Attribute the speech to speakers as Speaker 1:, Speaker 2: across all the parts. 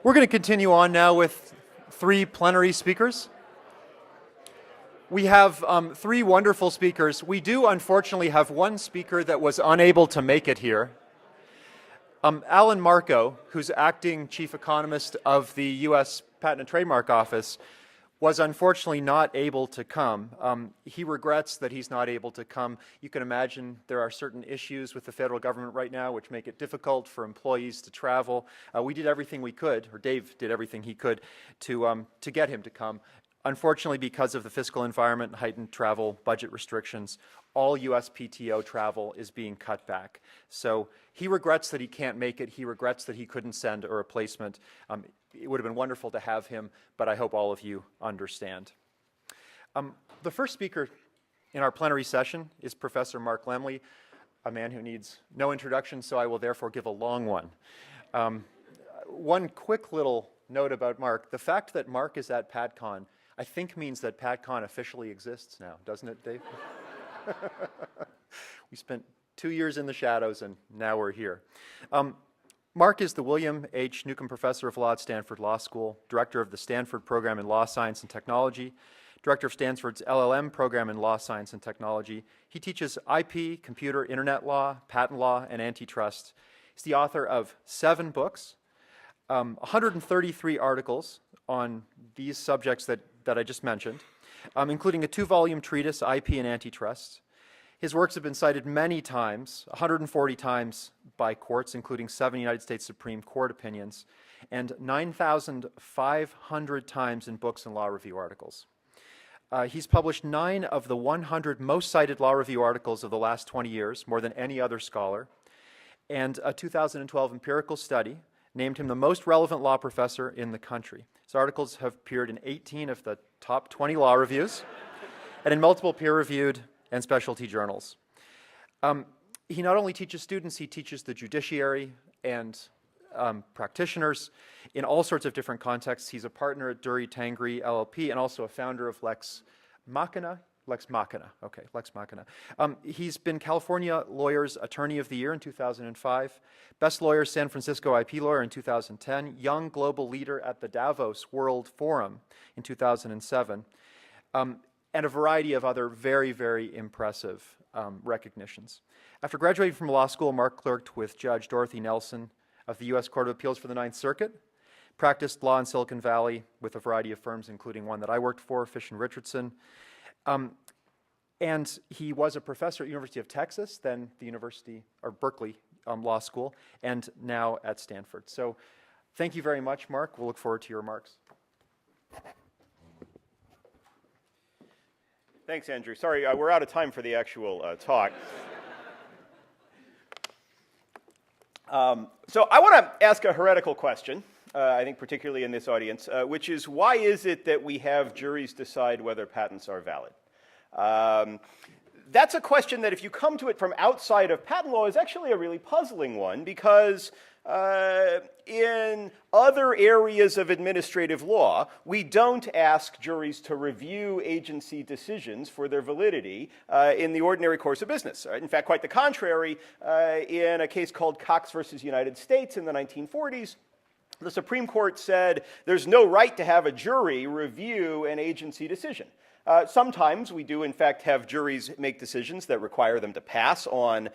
Speaker 1: We're going to continue on now with three plenary speakers. We have three wonderful speakers. We do unfortunately have one speaker that was unable to make it here. Alan Marco, who's acting chief economist of the U.S. Patent and Trademark Office, was unfortunately not able to come. He regrets that he's not able to come. You can imagine there are certain issues with the federal government right now which make it difficult for employees to travel. We did everything we could, or Dave did everything he could, to get him to come. Unfortunately, because of the fiscal environment and heightened travel budget restrictions, all U.S. PTO travel is being cut back. So he regrets that he can't make it. He regrets that he couldn't send a replacement. It would have been wonderful to have him, but I hope all of you understand. The first speaker in our plenary session is Professor Mark Lemley, a man who needs no introduction, so I will therefore give a long one. One quick little note about Mark. The fact that Mark is at PatCon, I think, means that PatCon officially exists now, doesn't it, Dave? We spent 2 years in the shadows, and now we're here. Mark is the William H. Neukom Professor of Law at Stanford Law School, Director of the Stanford Program in Law, Science, and Technology, Director of Stanford's LLM Program in Law, Science, and Technology. He teaches IP, computer, internet law, patent law, and antitrust. He's the author of 7 books, 133 articles on these subjects that I just mentioned, including a 2-volume treatise, IP and Antitrust. His works have been cited many times, 140 times by courts, including 7 United States Supreme Court opinions, and 9,500 times in books and law review articles. He's published 9 of the 100 most cited law review articles of the last 20 years, more than any other scholar, and a 2012 empirical study named him the most relevant law professor in the country. His articles have appeared in 18 of the top 20 law reviews and in multiple peer-reviewed and specialty journals. He not only teaches students, he teaches the judiciary and practitioners in all sorts of different contexts. He's a partner at Dury Tangri LLP and also a founder of Lex Machina. He's been California Lawyers Attorney of the Year in 2005, Best Lawyer San Francisco IP Lawyer in 2010, Young Global Leader at the Davos World Forum in 2007, and a variety of other very, very impressive recognitions. After graduating from law school, Mark clerked with Judge Dorothy Nelson of the U.S. Court of Appeals for the Ninth Circuit, practiced law in Silicon Valley with a variety of firms, including one that I worked for, Fish & Richardson. And he was a professor at University of Texas, then the University, or Berkeley Law School, and now at Stanford. So thank you very much, Mark. We'll look forward to your remarks.
Speaker 2: Thanks, Andrew. Sorry, we're out of time for the actual talk. So I want to ask a heretical question, I think particularly in this audience, which is, why is it that we have juries decide whether patents are valid? That's a question that, if you come to it from outside of patent law, is actually a really puzzling one, because in other areas of administrative law, we don't ask juries to review agency decisions for their validity in the ordinary course of business. Right? In fact, quite the contrary, in a case called Cox versus United States in the 1940s, the Supreme Court said there's no right to have a jury review an agency decision. Sometimes we do, in fact, have juries make decisions that require them to pass on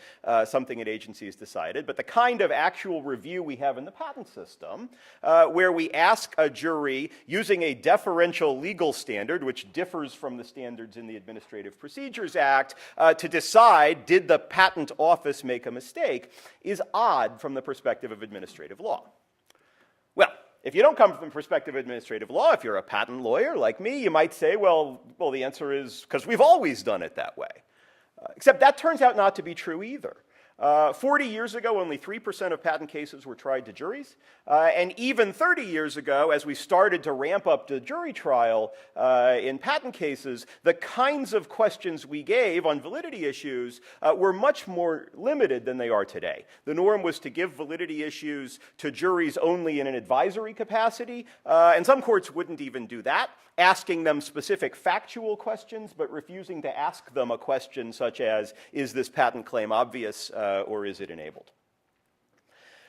Speaker 2: something an agency has decided. But the kind of actual review we have in the patent system, where we ask a jury, using a deferential legal standard, which differs from the standards in the Administrative Procedures Act, to decide, did the patent office make a mistake, is odd from the perspective of administrative law. Well, if you don't come from the perspective of administrative law, if you're a patent lawyer like me, you might say, well, the answer is because we've always done it that way. Except that turns out not to be true either. 40 years ago, only 3% of patent cases were tried to juries. And even 30 years ago, as we started to ramp up the jury trial in patent cases, the kinds of questions we gave on validity issues were much more limited than they are today. The norm was to give validity issues to juries only in an advisory capacity, and some courts wouldn't even do that, asking them specific factual questions, but refusing to ask them a question such as, is this patent claim obvious or is it enabled?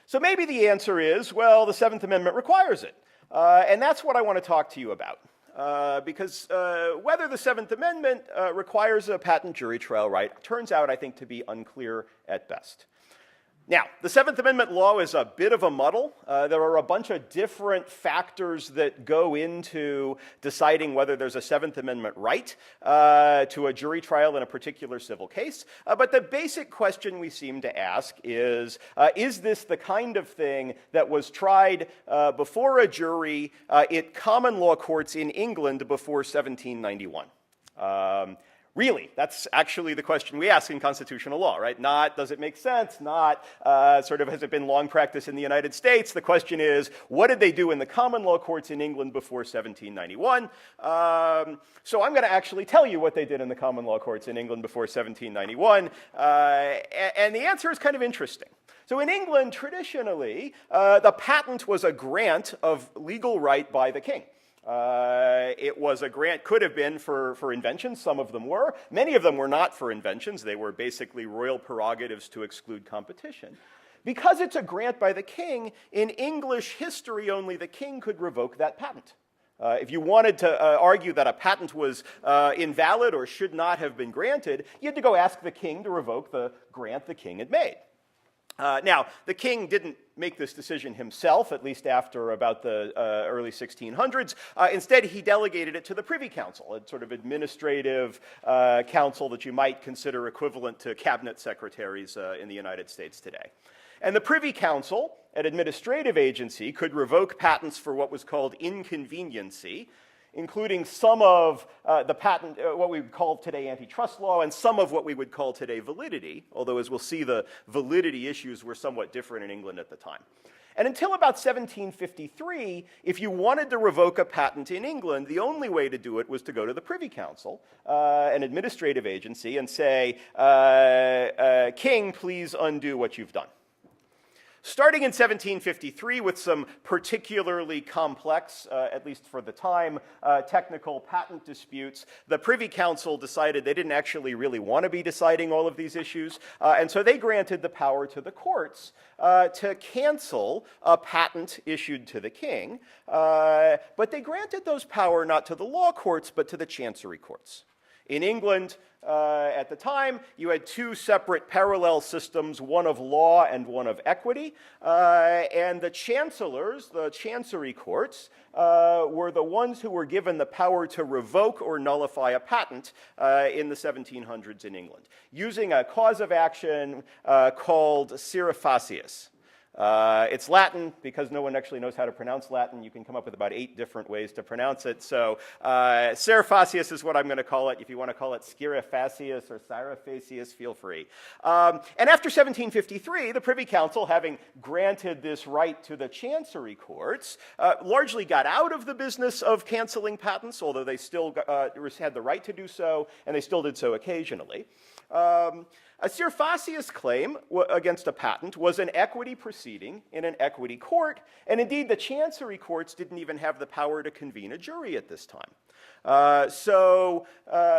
Speaker 2: So maybe the answer is, well, the Seventh Amendment requires it. And that's what I want to talk to you about. Because whether the Seventh Amendment requires a patent jury trial right turns out, I think, to be unclear at best. Now, the Seventh Amendment law is a bit of a muddle. There are a bunch of different factors that go into deciding whether there's a Seventh Amendment right to a jury trial in a particular civil case. But the basic question we seem to ask is this the kind of thing that was tried before a jury at common law courts in England before 1791? Really, that's actually the question we ask in constitutional law, right? Not does it make sense, not sort of has it been long practice in the United States. The question is, what did they do in the common law courts in England before 1791? So I'm going to actually tell you what they did in the common law courts in England before 1791. And the answer is kind of interesting. So in England, traditionally, the patent was a grant of legal right by the king. It was a grant, could have been for inventions, some of them were. Many of them were not for inventions, they were basically royal prerogatives to exclude competition. Because it's a grant by the king, in English history only the king could revoke that patent. If you wanted to argue that a patent was invalid or should not have been granted, you had to go ask the king to revoke the grant the king had made. Now, the king didn't make this decision himself, at least after about the early 1600s. Instead, he delegated it to the Privy Council, a sort of administrative council that you might consider equivalent to cabinet secretaries in the United States today. And the Privy Council, an administrative agency, could revoke patents for what was called inconveniency, including some of the patent, what we would call today antitrust law, and some of what we would call today validity, although as we'll see, the validity issues were somewhat different in England at the time. And until about 1753, if you wanted to revoke a patent in England, the only way to do it was to go to the Privy Council, an administrative agency, and say, King, please undo what you've done. Starting in 1753 with some particularly complex, at least for the time, technical patent disputes, the Privy Council decided they didn't actually really want to be deciding all of these issues, and so they granted the power to the courts to cancel a patent issued to the king, but they granted those power not to the law courts, but to the chancery courts. In England, at the time, you had two separate parallel systems, one of law and one of equity, and the chancellors, the chancery courts, were the ones who were given the power to revoke or nullify a patent in the 1700s in England, using a cause of action called citations. It's Latin. Because no one actually knows how to pronounce Latin, you can come up with about 8 different ways to pronounce it. So citations is what I'm going to call it. If you want to call it scirifacius or syrophacius, feel free. And after 1753, the Privy Council, having granted this right to the chancery courts, largely got out of the business of canceling patents, although they still had the right to do so, and they still did so occasionally. A citations claim against a patent was an equity proceeding in an equity court, and indeed the chancery courts didn't even have the power to convene a jury at this time. So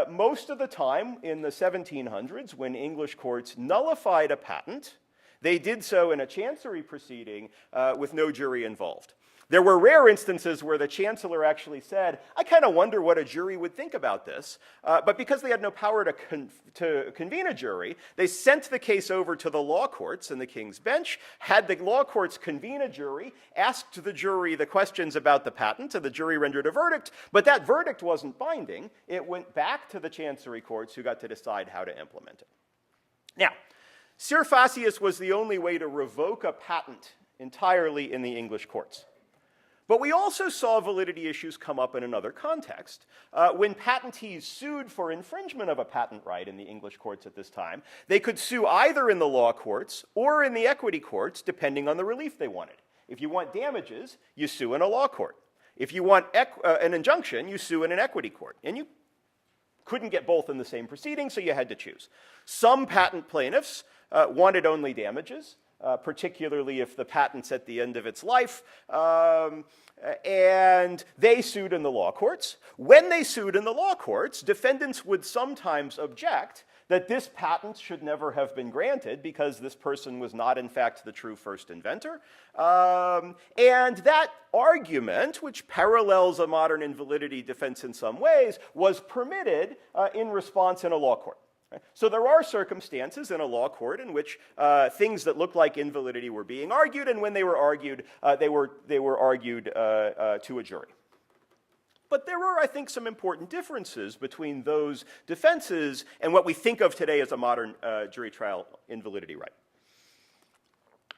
Speaker 2: most of the time in the 1700s, when English courts nullified a patent, they did so in a chancery proceeding with no jury involved. There were rare instances where the chancellor actually said, I kind of wonder what a jury would think about this. But because they had no power to convene a jury, they sent the case over to the law courts and the king's bench, had the law courts convene a jury, asked the jury the questions about the patent, and the jury rendered a verdict. But that verdict wasn't binding. It went back to the chancery courts, who got to decide how to implement it. Now, citations was the only way to revoke a patent entirely in the English courts. But we also saw validity issues come up in another context. When patentees sued for infringement of a patent right in the English courts at this time, they could sue either in the law courts or in the equity courts, depending on the relief they wanted. If you want damages, you sue in a law court. If you want an injunction, you sue in an equity court. And you couldn't get both in the same proceeding, so you had to choose. Some patent plaintiffs wanted only damages. Particularly if the patent's at the end of its life, and they sued in the law courts. When they sued in the law courts, defendants would sometimes object that this patent should never have been granted because this person was not, in fact, the true first inventor. And that argument, which parallels a modern invalidity defense in some ways, was permitted in response in a law court. So there are circumstances in a law court in which things that looked like invalidity were being argued, and when they were argued, they were argued to a jury. But there are, I think, some important differences between those defenses and what we think of today as a modern jury trial invalidity right.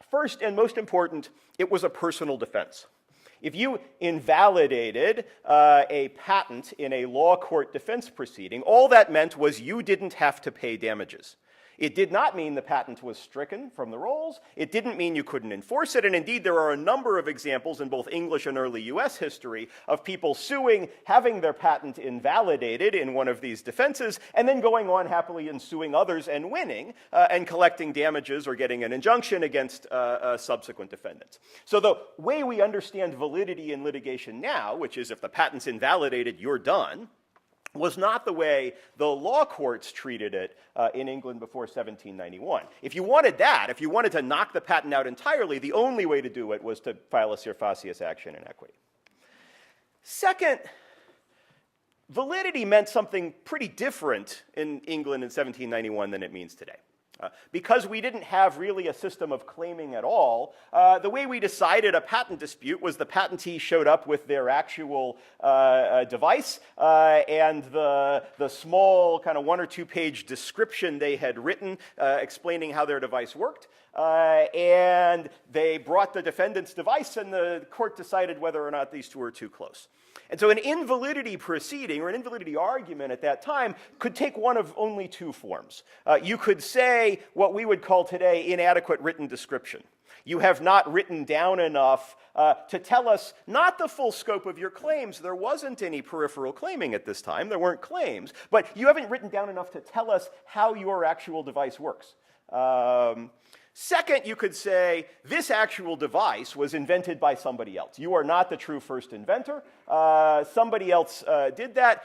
Speaker 2: First and most important, it was a personal defense. If you invalidated a patent in a law court defense proceeding, all that meant was you didn't have to pay damages. It did not mean the patent was stricken from the rolls. It didn't mean you couldn't enforce it. And indeed, there are a number of examples in both English and early US history of people suing, having their patent invalidated in one of these defenses, and then going on happily and suing others and winning and collecting damages or getting an injunction against subsequent defendants. So the way we understand validity in litigation now, which is if the patent's invalidated, you're done, was not the way the law courts treated it in England before 1791. If you wanted that, if you wanted to knock the patent out entirely, the only way to do it was to file a surfacious action in equity. Second, validity meant something pretty different in England in 1791 than it means today. Because we didn't have really a system of claiming at all, the way we decided a patent dispute was the patentee showed up with their actual device and the small kind of 1 or 2 page description they had written explaining how their device worked. And they brought the defendant's device, and the court decided whether or not these two were too close. And so an invalidity proceeding or an invalidity argument at that time could take one of only 2 forms. You could say what we would call today inadequate written description. You have not written down enough to tell us not the full scope of your claims. There wasn't any peripheral claiming at this time. There weren't claims. But you haven't written down enough to tell us how your actual device works. Second, you could say, this actual device was invented by somebody else. You are not the true first inventor. Somebody else did that.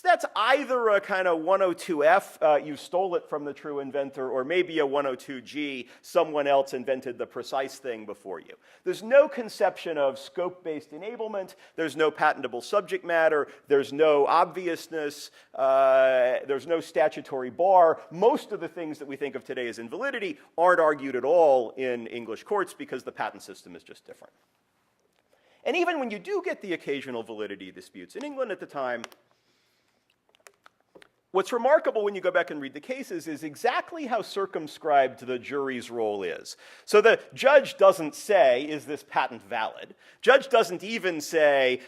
Speaker 2: That's either a kind of 102F, you stole it from the true inventor, or maybe a 102G, someone else invented the precise thing before you. There's no conception of scope-based enablement. There's no patentable subject matter. There's no obviousness. There's no statutory bar. Most of the things that we think of today as invalidity aren't argued at all in English courts because the patent system is just different. And even when you do get the occasional validity disputes in England at the time, what's remarkable when you go back and read the cases is exactly how circumscribed the jury's role is. So the judge doesn't say, is this patent valid? Judge doesn't even say,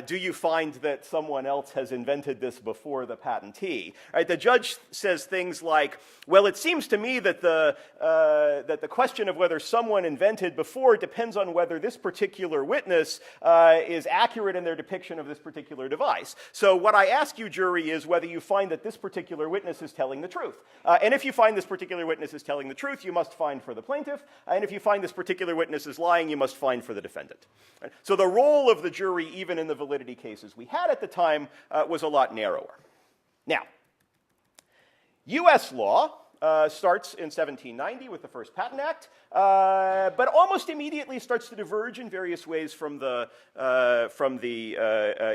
Speaker 2: do you find that someone else has invented this before the patentee? Right? The judge says things like, well, it seems to me that the question of whether someone invented before depends on whether this particular witness is accurate in their depiction of this particular device. So what I ask you, jury, is whether you find that this particular witness is telling the truth. And if you find this particular witness is telling the truth, you must find for the plaintiff. And if you find this particular witness is lying, you must find for the defendant. Right? So the role of the jury, even in the validity cases we had at the time, was a lot narrower. Now, US law starts in 1790 with the first Patent Act, but almost immediately starts to diverge in various ways from the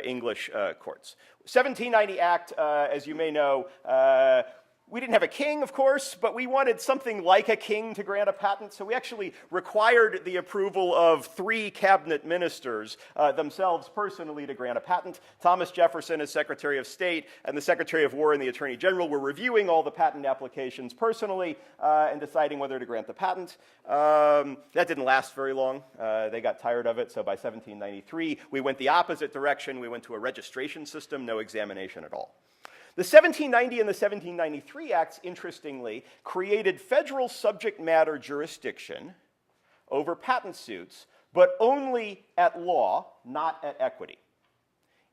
Speaker 2: English courts. 1790 Act, as you may know, we didn't have a king, of course, but we wanted something like a king to grant a patent, so we actually required the approval of 3 cabinet ministers themselves personally to grant a patent. Thomas Jefferson as Secretary of State and the Secretary of War and the Attorney General were reviewing all the patent applications personally and deciding whether to grant the patent. That didn't last very long. They got tired of it, so by 1793 we went the opposite direction. We went to a registration system, no examination at all. The 1790 and the 1793 Acts, interestingly, created federal subject matter jurisdiction over patent suits, but only at law, not at equity.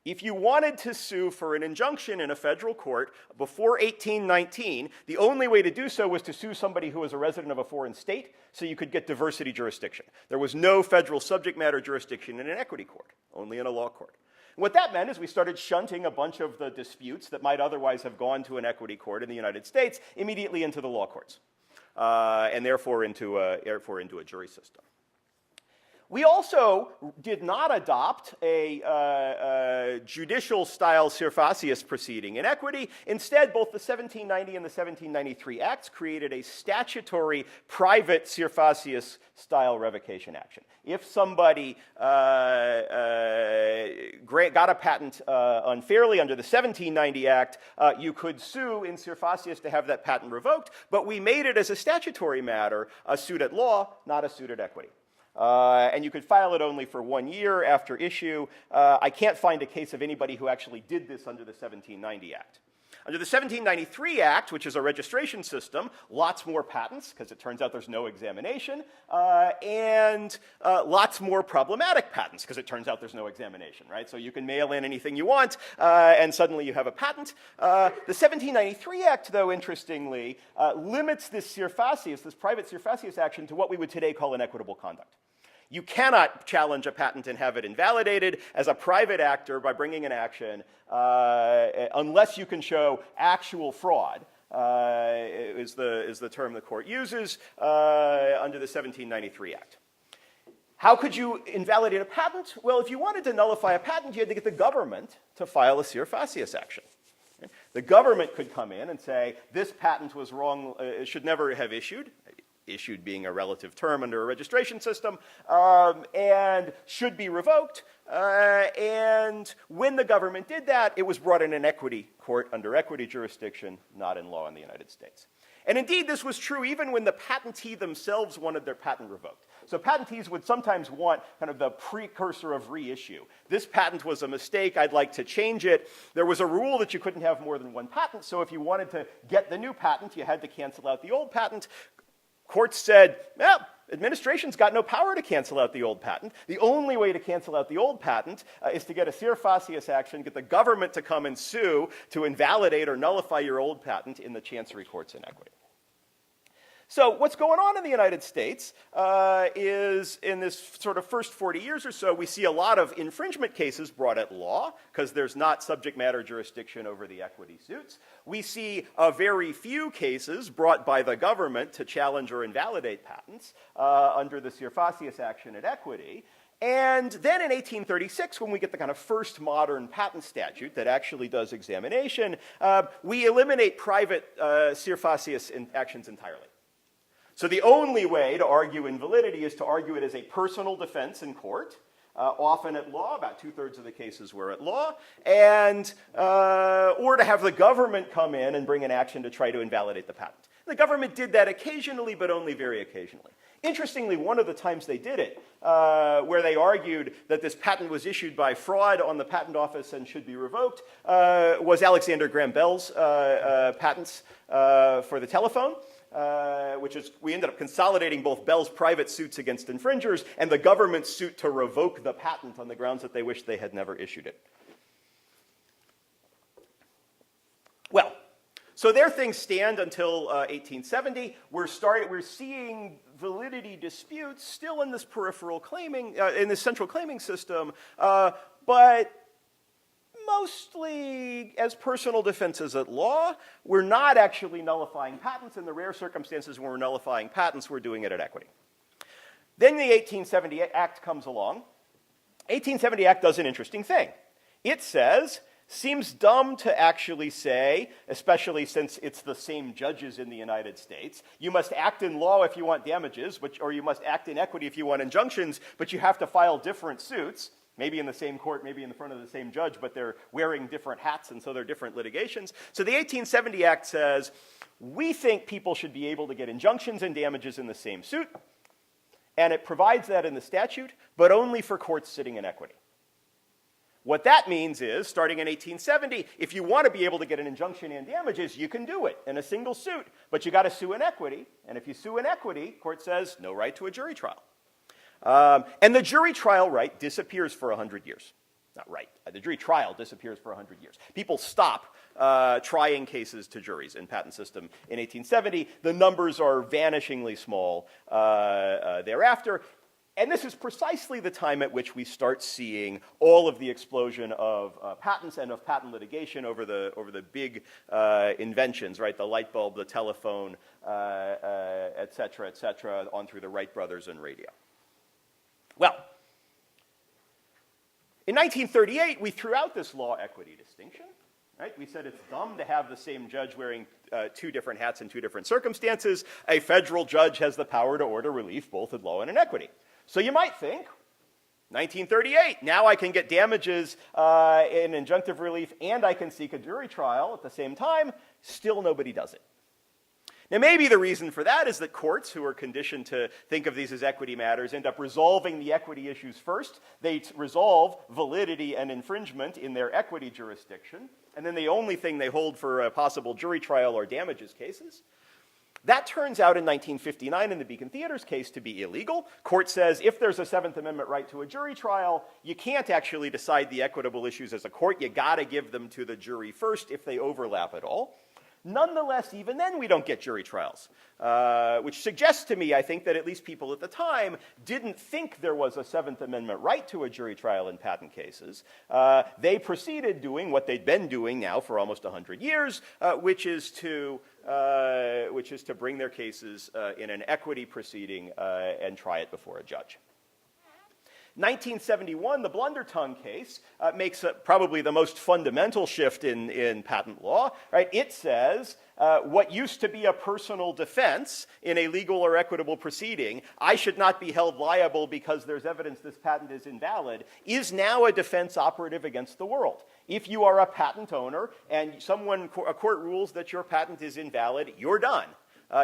Speaker 2: If you wanted to sue for an injunction in a federal court before 1819, the only way to do so was to sue somebody who was a resident of a foreign state, so you could get diversity jurisdiction. There was no federal subject matter jurisdiction in an equity court, only in a law court. What that meant is we started shunting a bunch of the disputes that might otherwise have gone to an equity court in the United States immediately into the law courts, and therefore into a jury system. We also did not adopt a judicial-style Sirfacius proceeding in equity. Instead, both the 1790 and the 1793 Acts created a statutory private Sirfacius-style revocation action. If somebody got a patent unfairly under the 1790 Act, you could sue in Sirfacius to have that patent revoked, but we made it as a statutory matter a suit at law, not a suit at equity. And you could file it only for 1 year after issue. I can't find a case of anybody who actually did this under the 1790 Act. Under the 1793 Act, which is a registration system, lots more patents, because it turns out there's no examination, and lots more problematic patents, because it turns out there's no examination, right? So you can mail in anything you want, and suddenly you have a patent. The 1793 Act, though, interestingly, limits this Sirfacius, this private Sirfacius action, to what we would today call inequitable conduct. You cannot challenge a patent and have it invalidated as a private actor by bringing an action unless you can show actual fraud, is the term the court uses under the 1793 Act. How could you invalidate a patent? Well, if you wanted to nullify a patent, you had to get the government to file a Sirfacius action. The government could come in and say, this patent was wrong, it should never have issued. Issued being a relative term under a registration system, and should be revoked. And when the government did that, it was brought in an equity court under equity jurisdiction, not in law in the United States. And indeed, this was true even when the patentee themselves wanted their patent revoked. So patentees would sometimes want kind of the precursor of reissue. This patent was a mistake, I'd like to change it. There was a rule that you couldn't have more than one patent, so if you wanted to get the new patent, you had to cancel out the old patent. Courts said, well, administration's got no power to cancel out the old patent. The only way to cancel out the old patent is to get a Sirfacius action, get the government to come and sue to invalidate or nullify your old patent in the chancery courts in equity. So what's going on in the United States is in this sort of first 40 years or so, we see a lot of infringement cases brought at law because there's not subject matter jurisdiction over the equity suits. We see a very few cases brought by the government to challenge or invalidate patents under the Sirfacius action at equity. And then in 1836, when we get the kind of first modern patent statute that actually does examination, we eliminate private Sirfacius actions entirely. So the only way to argue invalidity is to argue it as a personal defense in court, often at law, about 2/3 of the cases were at law, and or to have the government come in and bring an action to try to invalidate the patent. The government did that occasionally, but only very occasionally. Interestingly, one of the times they did it, where they argued that this patent was issued by fraud on the patent office and should be revoked, was Alexander Graham Bell's patents for the telephone. Which is, we ended up consolidating both Bell's private suits against infringers and the government's suit to revoke the patent on the grounds that they wished they had never issued it. Well, so there things stand until 1870. We're seeing validity disputes still in this peripheral claiming, in this central claiming system, but mostly as personal defenses at law. We're not actually nullifying patents. In the rare circumstances when we're nullifying patents, we're doing it at equity. Then the 1870 Act comes along. 1870 Act does an interesting thing. It says, seems dumb to actually say, especially since it's the same judges in the United States, you must act in law if you want damages, or you must act in equity if you want injunctions, but you have to file different suits. Maybe in the same court, maybe in the front of the same judge, but they're wearing different hats, and so they're different litigations. So the 1870 Act says, we think people should be able to get injunctions and damages in the same suit, and it provides that in the statute, but only for courts sitting in equity. What that means is, starting in 1870, if you want to be able to get an injunction and damages, you can do it in a single suit, but you got to sue in equity, and if you sue in equity, court says, no right to a jury trial. And the jury trial right disappears for 100 years. Not right. The jury trial disappears for 100 years. People stop trying cases to juries in patent system in 1870. The numbers are vanishingly small thereafter. And this is precisely the time at which we start seeing all of the explosion of patents and of patent litigation over the big inventions, right? The light bulb, the telephone, et cetera, on through the Wright brothers and radio. Well, in 1938, we threw out this law equity distinction. Right? We said it's dumb to have the same judge wearing two different hats in two different circumstances. A federal judge has the power to order relief both in law and in equity. So you might think, 1938, now I can get damages in injunctive relief and I can seek a jury trial at the same time. Still nobody does it. Now, maybe the reason for that is that courts, who are conditioned to think of these as equity matters, end up resolving the equity issues first. They resolve validity and infringement in their equity jurisdiction, and then the only thing they hold for a possible jury trial are damages cases. That turns out in 1959 in the Beacon Theaters case to be illegal. Court says if there's a Seventh Amendment right to a jury trial, you can't actually decide the equitable issues as a court. You got to give them to the jury first if they overlap at all. Nonetheless, even then we don't get jury trials, which suggests to me, I think, that at least people at the time didn't think there was a Seventh Amendment right to a jury trial in patent cases. They proceeded doing what they'd been doing now for almost 100 years, which is to bring their cases in an equity proceeding and try it before a judge. 1971, the Blundertongue case makes probably the most fundamental shift in patent law. Right? It says what used to be a personal defense in a legal or equitable proceeding, I should not be held liable because there's evidence this patent is invalid, is now a defense operative against the world. If you are a patent owner and a court rules that your patent is invalid, you're done.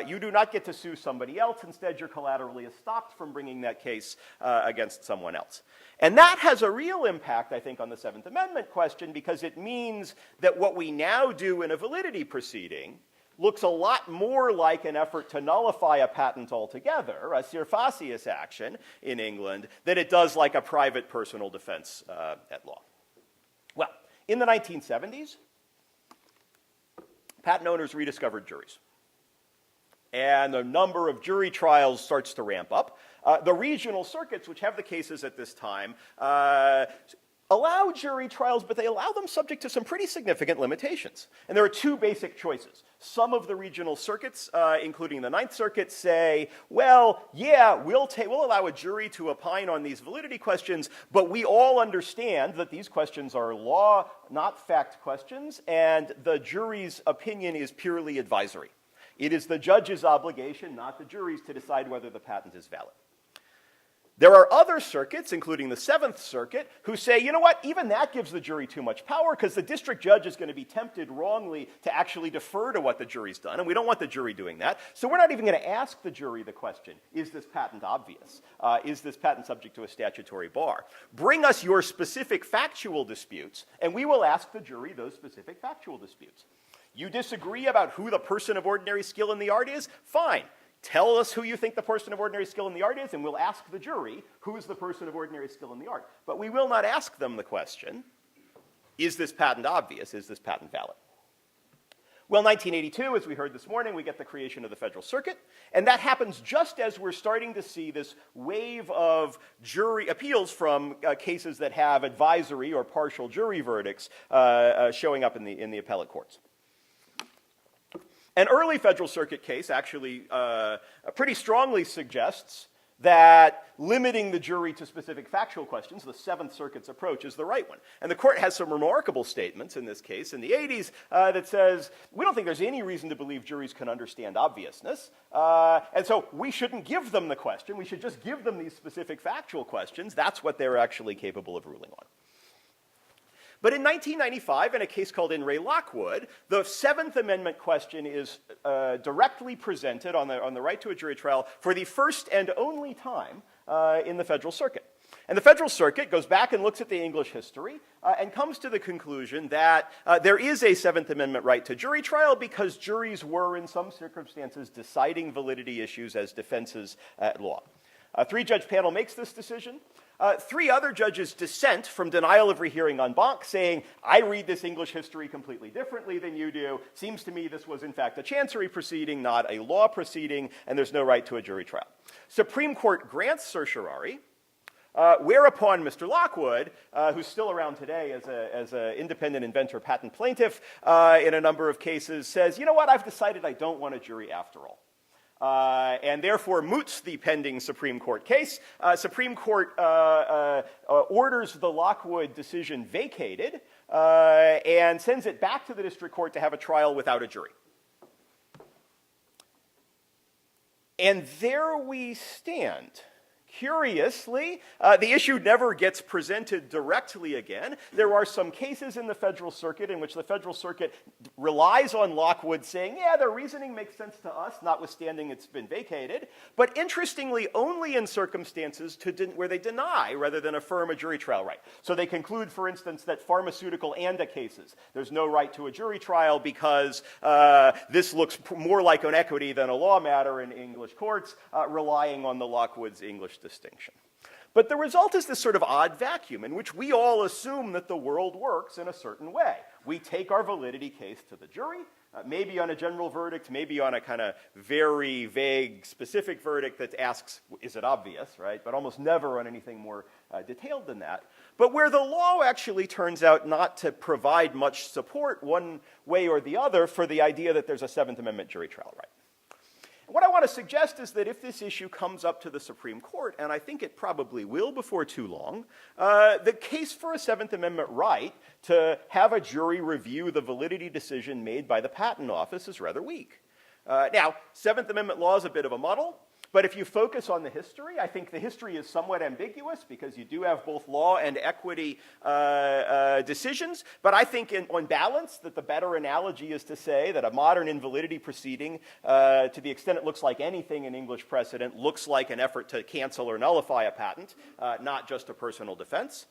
Speaker 2: You do not get to sue somebody else. Instead, you're collaterally stopped from bringing that case against someone else. And that has a real impact, I think, on the Seventh Amendment question because it means that what we now do in a validity proceeding looks a lot more like an effort to nullify a patent altogether, a Sir Facius action in England, than it does like a private personal defense at law. Well, in the 1970s, patent owners rediscovered juries. And the number of jury trials starts to ramp up. The regional circuits, which have the cases at this time, allow jury trials, but they allow them subject to some pretty significant limitations. And there are two basic choices. Some of the regional circuits, including the Ninth Circuit, say, well, yeah, we'll allow a jury to opine on these validity questions, but we all understand that these questions are law, not fact questions, and the jury's opinion is purely advisory. It is the judge's obligation, not the jury's, to decide whether the patent is valid. There are other circuits, including the Seventh Circuit, who say, you know what, even that gives the jury too much power because the district judge is going to be tempted wrongly to actually defer to what the jury's done, and we don't want the jury doing that. So we're not even going to ask the jury the question, is this patent obvious? Is this patent subject to a statutory bar? Bring us your specific factual disputes, and we will ask the jury those specific factual disputes. You disagree about who the person of ordinary skill in the art is? Fine. Tell us who you think the person of ordinary skill in the art is, and we'll ask the jury who is the person of ordinary skill in the art. But we will not ask them the question, is this patent obvious? Is this patent valid? Well, 1982, as we heard this morning, we get the creation of the Federal Circuit, and that happens just as we're starting to see this wave of jury appeals from cases that have advisory or partial jury verdicts showing up in the appellate courts. An early Federal Circuit case actually pretty strongly suggests that limiting the jury to specific factual questions, the Seventh Circuit's approach, is the right one. And the court has some remarkable statements in this case in the 80s that says, we don't think there's any reason to believe juries can understand obviousness, and so we shouldn't give them the question. We should just give them these specific factual questions. That's what they're actually capable of ruling on. But in 1995, in a case called In re Lockwood, the Seventh Amendment question is directly presented on the right to a jury trial for the first and only time in the Federal Circuit. And the Federal Circuit goes back and looks at the English history and comes to the conclusion that there is a Seventh Amendment right to jury trial because juries were, in some circumstances, deciding validity issues as defenses at law. A three-judge panel makes this decision. 3 other judges dissent from denial of rehearing en banc, saying, I read this English history completely differently than you do. Seems to me this was in fact a chancery proceeding, not a law proceeding, and there's no right to a jury trial. Supreme Court grants certiorari, whereupon Mr. Lockwood, who's still around today as an independent inventor patent plaintiff in a number of cases, says, you know what, I've decided I don't want a jury after all. And therefore moots the pending Supreme Court case. Supreme Court orders the Lockwood decision vacated and sends it back to the district court to have a trial without a jury. And there we stand. Curiously, the issue never gets presented directly again. There are some cases in the Federal Circuit in which the Federal Circuit relies on Lockwood saying, yeah, their reasoning makes sense to us, notwithstanding it's been vacated. But interestingly, only in circumstances where they deny rather than affirm a jury trial right. So they conclude, for instance, that pharmaceutical ANDA cases, there's no right to a jury trial because this looks more like an equity than a law matter in English courts, relying on the Lockwood's English distinction. But the result is this sort of odd vacuum in which we all assume that the world works in a certain way. We take our validity case to the jury, maybe on a general verdict, maybe on a kind of very vague, specific verdict that asks, is it obvious, right? But almost never on anything more detailed than that. But where the law actually turns out not to provide much support one way or the other for the idea that there's a Seventh Amendment jury trial right. What I want to suggest is that if this issue comes up to the Supreme Court, and I think it probably will before too long, the case for a Seventh Amendment right to have a jury review the validity decision made by the Patent Office is rather weak. Now, Seventh Amendment law is a bit of a muddle, but if you focus on the history, I think the history is somewhat ambiguous because you do have both law and equity decisions. But I think on balance that the better analogy is to say that a modern invalidity proceeding, to the extent it looks like anything in English precedent, looks like an effort to cancel or nullify a patent, not just a personal defense.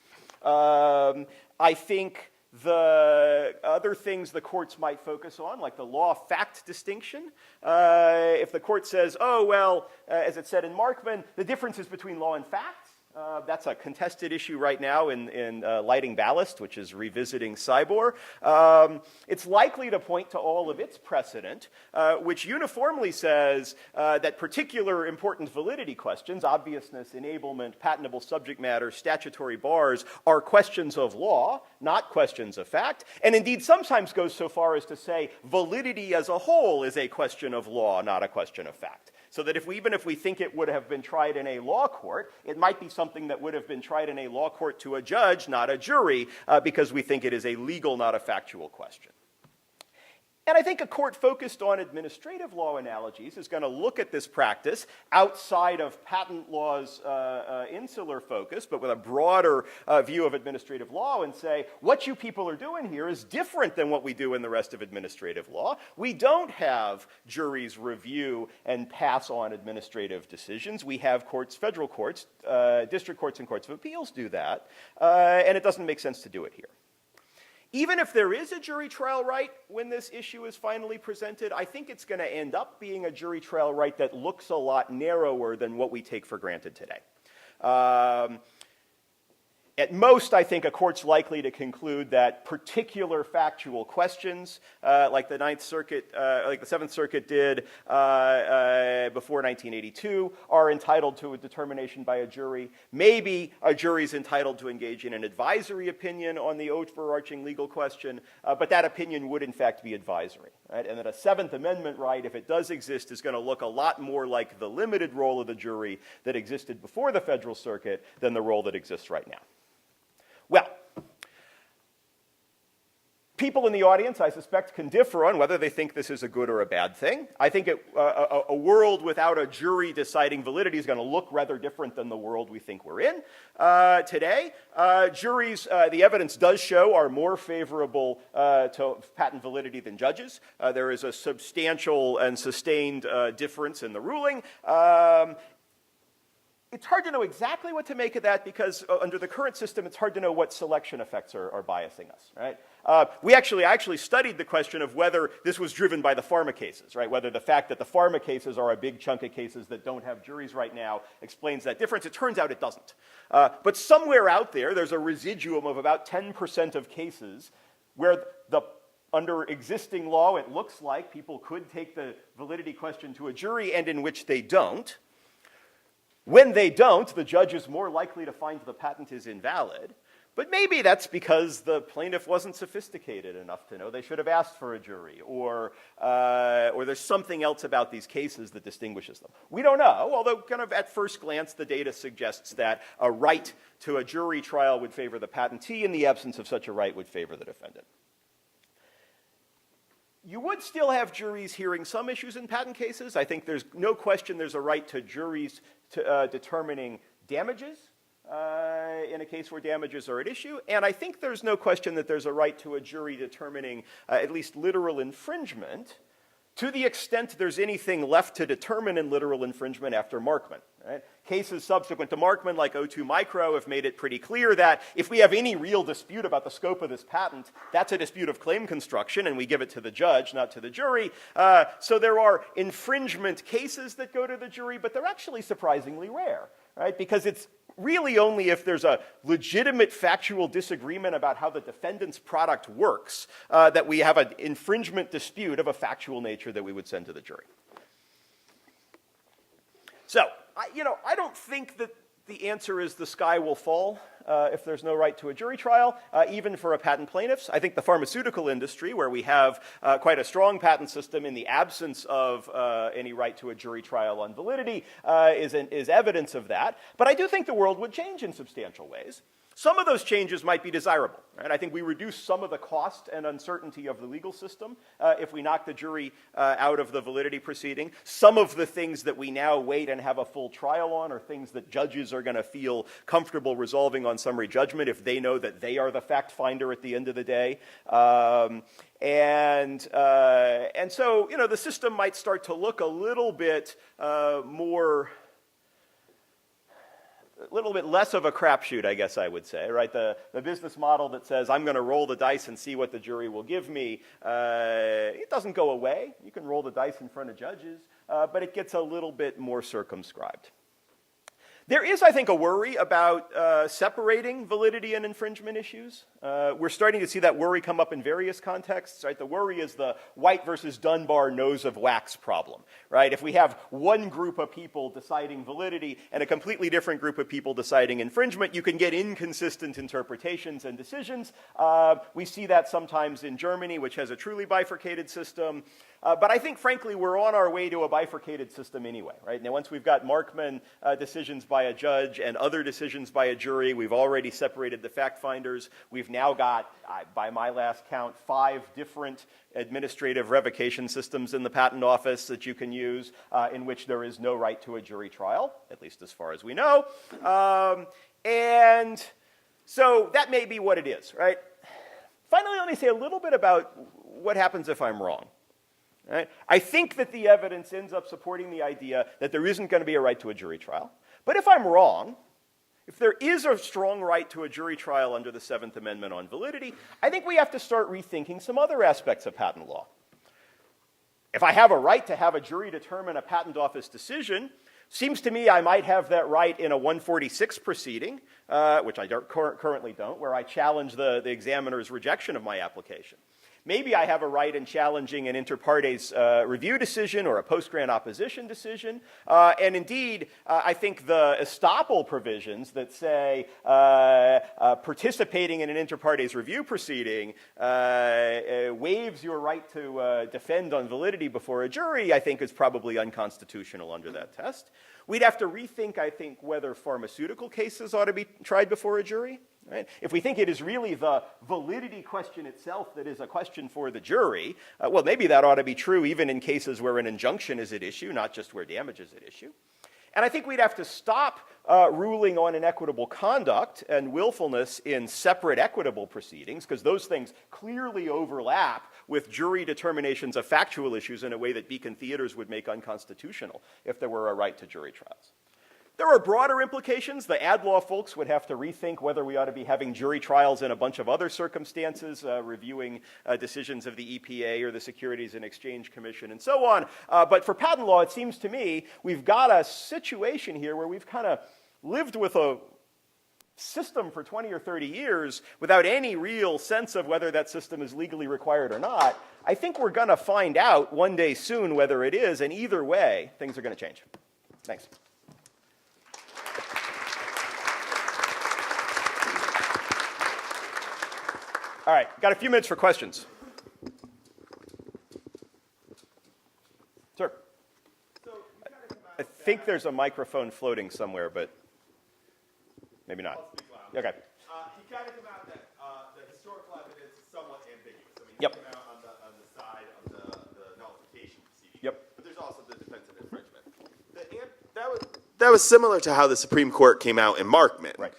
Speaker 2: I think the other things the courts might focus on, like the law-fact distinction, if the court says, oh, well, as it said in Markman, the differences between law and fact, that's a contested issue right now in Lighting Ballast, which is revisiting Cybor. It's likely to point to all of its precedent, which uniformly says that particular important validity questions, obviousness, enablement, patentable subject matter, statutory bars, are questions of law, not questions of fact, and indeed sometimes goes so far as to say validity as a whole is a question of law, not a question of fact. So that even if we think it would have been tried in a law court, it might be something that would have been tried in a law court to a judge, not a jury, because we think it is a legal, not a factual question. And I think a court focused on administrative law analogies is going to look at this practice outside of patent law's insular focus, but with a broader view of administrative law and say, what you people are doing here is different than what we do in the rest of administrative law. We don't have juries review and pass on administrative decisions. We have courts, federal courts, district courts and courts of appeals do that, and it doesn't make sense to do it here. Even if there is a jury trial right when this issue is finally presented, I think it's going to end up being a jury trial right that looks a lot narrower than what we take for granted today. At most, I think a court's likely to conclude that particular factual questions, like the Ninth Circuit, like the Seventh Circuit did before 1982, are entitled to a determination by a jury. Maybe a jury's entitled to engage in an advisory opinion on the overarching legal question, but that opinion would in fact be advisory. Right? And that a Seventh Amendment right, if it does exist, is going to look a lot more like the limited role of the jury that existed before the Federal Circuit than the role that exists right now. Well, people in the audience, I suspect, can differ on whether they think this is a good or a bad thing. I think a world without a jury deciding validity is going to look rather different than the world we think we're in today. Juries, the evidence does show, are more favorable to patent validity than judges. There is a substantial and sustained difference in the ruling. it's hard to know exactly what to make of that because under the current system, it's hard to know what selection effects are biasing us, right? I actually studied the question of whether this was driven by the pharma cases, right? Whether the fact that the pharma cases are a big chunk of cases that don't have juries right now explains that difference. It turns out it doesn't. But somewhere out there, there's a residuum of about 10% of cases where under existing law, it looks like people could take the validity question to a jury and in which they don't. When they don't, the judge is more likely to find the patent is invalid. But maybe that's because the plaintiff wasn't sophisticated enough to know they should have asked for a jury, or there's something else about these cases that distinguishes them. We don't know, although kind of at first glance, the data suggests that a right to a jury trial would favor the patentee, and the absence of such a right would favor the defendant. You would still have juries hearing some issues in patent cases. I think there's no question there's a right to juries determining damages in a case where damages are at issue. And I think there's no question that there's a right to a jury determining at least literal infringement to the extent there's anything left to determine in literal infringement after Markman. Right? Cases subsequent to Markman, like O2 Micro, have made it pretty clear that if we have any real dispute about the scope of this patent, that's a dispute of claim construction, and we give it to the judge, not to the jury. So there are infringement cases that go to the jury, but they're actually surprisingly rare, right? Because it's really only if there's a legitimate factual disagreement about how the defendant's product works that we have an infringement dispute of a factual nature that we would send to the jury. So, I don't think that the answer is the sky will fall if there's no right to a jury trial, even for a patent plaintiffs. I think the pharmaceutical industry, where we have quite a strong patent system in the absence of any right to a jury trial on validity, is evidence of that. But I do think the world would change in substantial ways. Some of those changes might be desirable. Right? I think we reduce some of the cost and uncertainty of the legal system if we knock the jury out of the validity proceeding. Some of the things that we now wait and have a full trial on are things that judges are going to feel comfortable resolving on summary judgment if they know that they are the fact finder at the end of the day. And so, the system might start to look a little bit less of a crapshoot, I guess I would say, right? The business model that says, I'm going to roll the dice and see what the jury will give me, it doesn't go away. You can roll the dice in front of judges, but it gets a little bit more circumscribed. There is, I think, a worry about separating validity and infringement issues. We're starting to see that worry come up in various contexts. Right? The worry is the White versus Dunbar nose of wax problem. Right? If we have one group of people deciding validity and a completely different group of people deciding infringement, you can get inconsistent interpretations and decisions. We see that sometimes in Germany, which has a truly bifurcated system. But I think, frankly, we're on our way to a bifurcated system anyway. Right? Now, once we've got Markman decisions by a judge and other decisions by a jury, we've already separated the fact finders. We've now got, by my last count, 5 different administrative revocation systems in the patent office that you can use in which there is no right to a jury trial, at least as far as we know. And so that may be what it is, right? Finally, let me say a little bit about what happens if I'm wrong. Right? I think that the evidence ends up supporting the idea that there isn't going to be a right to a jury trial. But if I'm wrong, if there is a strong right to a jury trial under the 7th Amendment on validity, I think we have to start rethinking some other aspects of patent law. If I have a right to have a jury determine a patent office decision, seems to me I might have that right in a 146 proceeding, which I currently don't, where I challenge the examiner's rejection of my application. Maybe I have a right in challenging an inter partes review decision or a post-grant opposition decision. And indeed, I think the estoppel provisions that say participating in an inter partes review proceeding waives your right to defend on validity before a jury, I think is probably unconstitutional under that test. We'd have to rethink, I think, whether pharmaceutical cases ought to be tried before a jury. Right? If we think it is really the validity question itself that is a question for the jury, well, maybe that ought to be true even in cases where an injunction is at issue, not just where damage is at issue. And I think we'd have to stop ruling on inequitable conduct and willfulness in separate equitable proceedings, because those things clearly overlap with jury determinations of factual issues in a way that Beacon Theaters would make unconstitutional if there were a right to jury trials. There are broader implications. The ad law folks would have to rethink whether we ought to be having jury trials in a bunch of other circumstances, reviewing decisions of the EPA or the Securities and Exchange Commission and so on. But for patent law, it seems to me we've got a situation here where we've kind of lived with a system for 20 or 30 years without any real sense of whether that system is legally required or not. I think we're going to find out one day soon whether it is, and either way, things are going to change. Thanks. All right, got a few minutes for questions. Sir. I think there's a microphone floating somewhere, but maybe not. Okay.
Speaker 3: He kind of came out that the historical evidence is somewhat ambiguous. I mean,
Speaker 2: Yep.
Speaker 3: he came out on the side of the nullification proceeding.
Speaker 2: Yep.
Speaker 3: But there's also the defense of infringement. That was similar to how the Supreme Court came out in Markman.
Speaker 2: Right.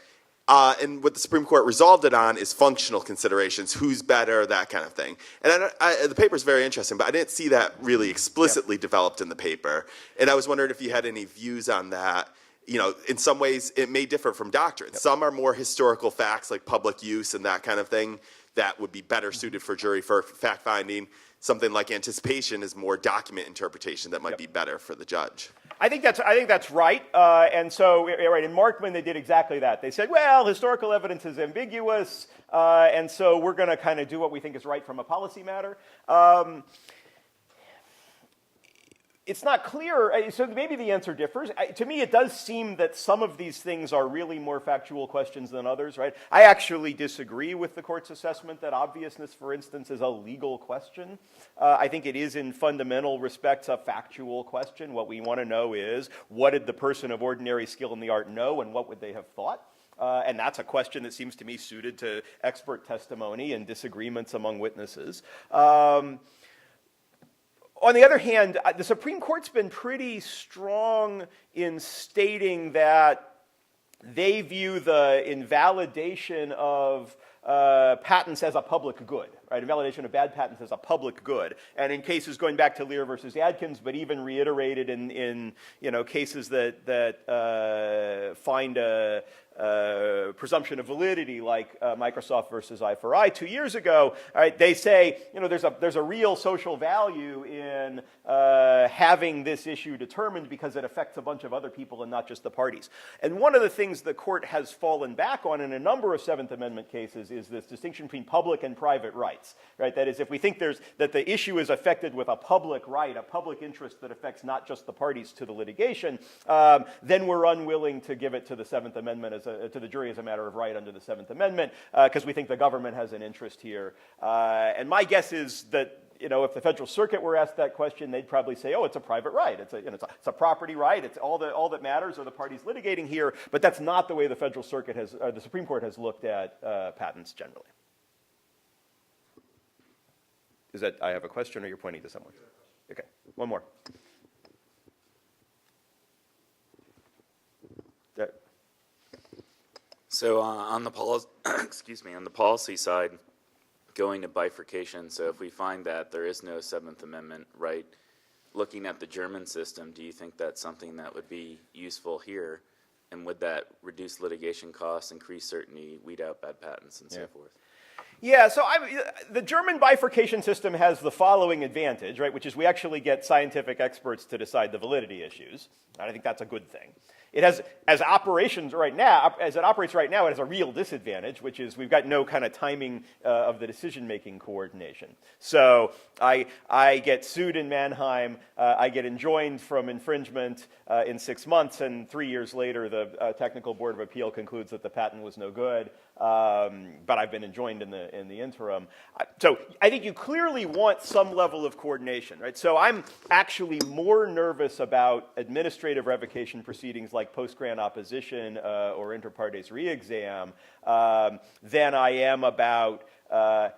Speaker 3: And what the Supreme Court resolved it on is functional considerations, who's better, that kind of thing. And the paper is very interesting, but I didn't see that really explicitly developed in the paper. And I was wondering if you had any views on that. You know, in some ways, it may differ from doctrine. Yep. Some are more historical facts, like public use and that kind of thing, that would be better suited for jury for fact finding. Something like anticipation is more document interpretation that might be better for the judge.
Speaker 2: I think that's right. And so, right, in Markman, they did exactly that. They said, well, historical evidence is ambiguous, and so we're going to kind of do what we think is right from a policy matter. It's not clear, so maybe the answer differs. To me, it does seem that some of these things are really more factual questions than others, right? I actually disagree with the court's assessment that obviousness, for instance, is a legal question. I think it is in fundamental respects a factual question. What we want to know is, what did the person of ordinary skill in the art know, and what would they have thought? And that's a question that seems to me suited to expert testimony and disagreements among witnesses. On the other hand, the Supreme Court's been pretty strong in stating that they view the invalidation of patents as a public good, right? Invalidation of bad patents as a public good. And in cases going back to Lear versus Adkins, but even reiterated in cases that find a presumption of validity, like Microsoft versus I for I 2 years ago, right, they say there's a real social value in having this issue determined because it affects a bunch of other people and not just the parties. And one of the things the court has fallen back on in a number of Seventh Amendment cases is this distinction between public and private rights, right? That is, if we think that the issue is affected with a public right, a public interest that affects not just the parties to the litigation, then we're unwilling to give it to the Seventh Amendment to the jury as a matter of right under the Seventh Amendment, because we think the government has an interest here. And my guess is that if the Federal Circuit were asked that question, they'd probably say, "Oh, it's a private right. It's a property right. It's all that matters are the parties litigating here." But that's not the way the Federal Circuit the Supreme Court has looked at patents generally. Is that I have a question, or you're pointing to someone? Okay, one more.
Speaker 4: So on the on the policy side, going to bifurcation. So if we find that there is no Seventh Amendment right, looking at the German system, do you think that's something that would be useful here? And would that reduce litigation costs, increase certainty, weed out bad patents, and so forth?
Speaker 2: Yeah, so the German bifurcation system has the following advantage, right, which is we actually get scientific experts to decide the validity issues. And I think that's a good thing. It has, as it operates right now, it has a real disadvantage, which is we've got no kind of timing of the decision-making coordination. So I get sued in Mannheim, I get enjoined from infringement in 6 months, and 3 years later the Technical Board of Appeal concludes that the patent was no good, but I've been enjoined in the interim. So I think you clearly want some level of coordination, right? So I'm actually more nervous about administrative revocation proceedings like post-grant opposition or inter partes re-exam than I am about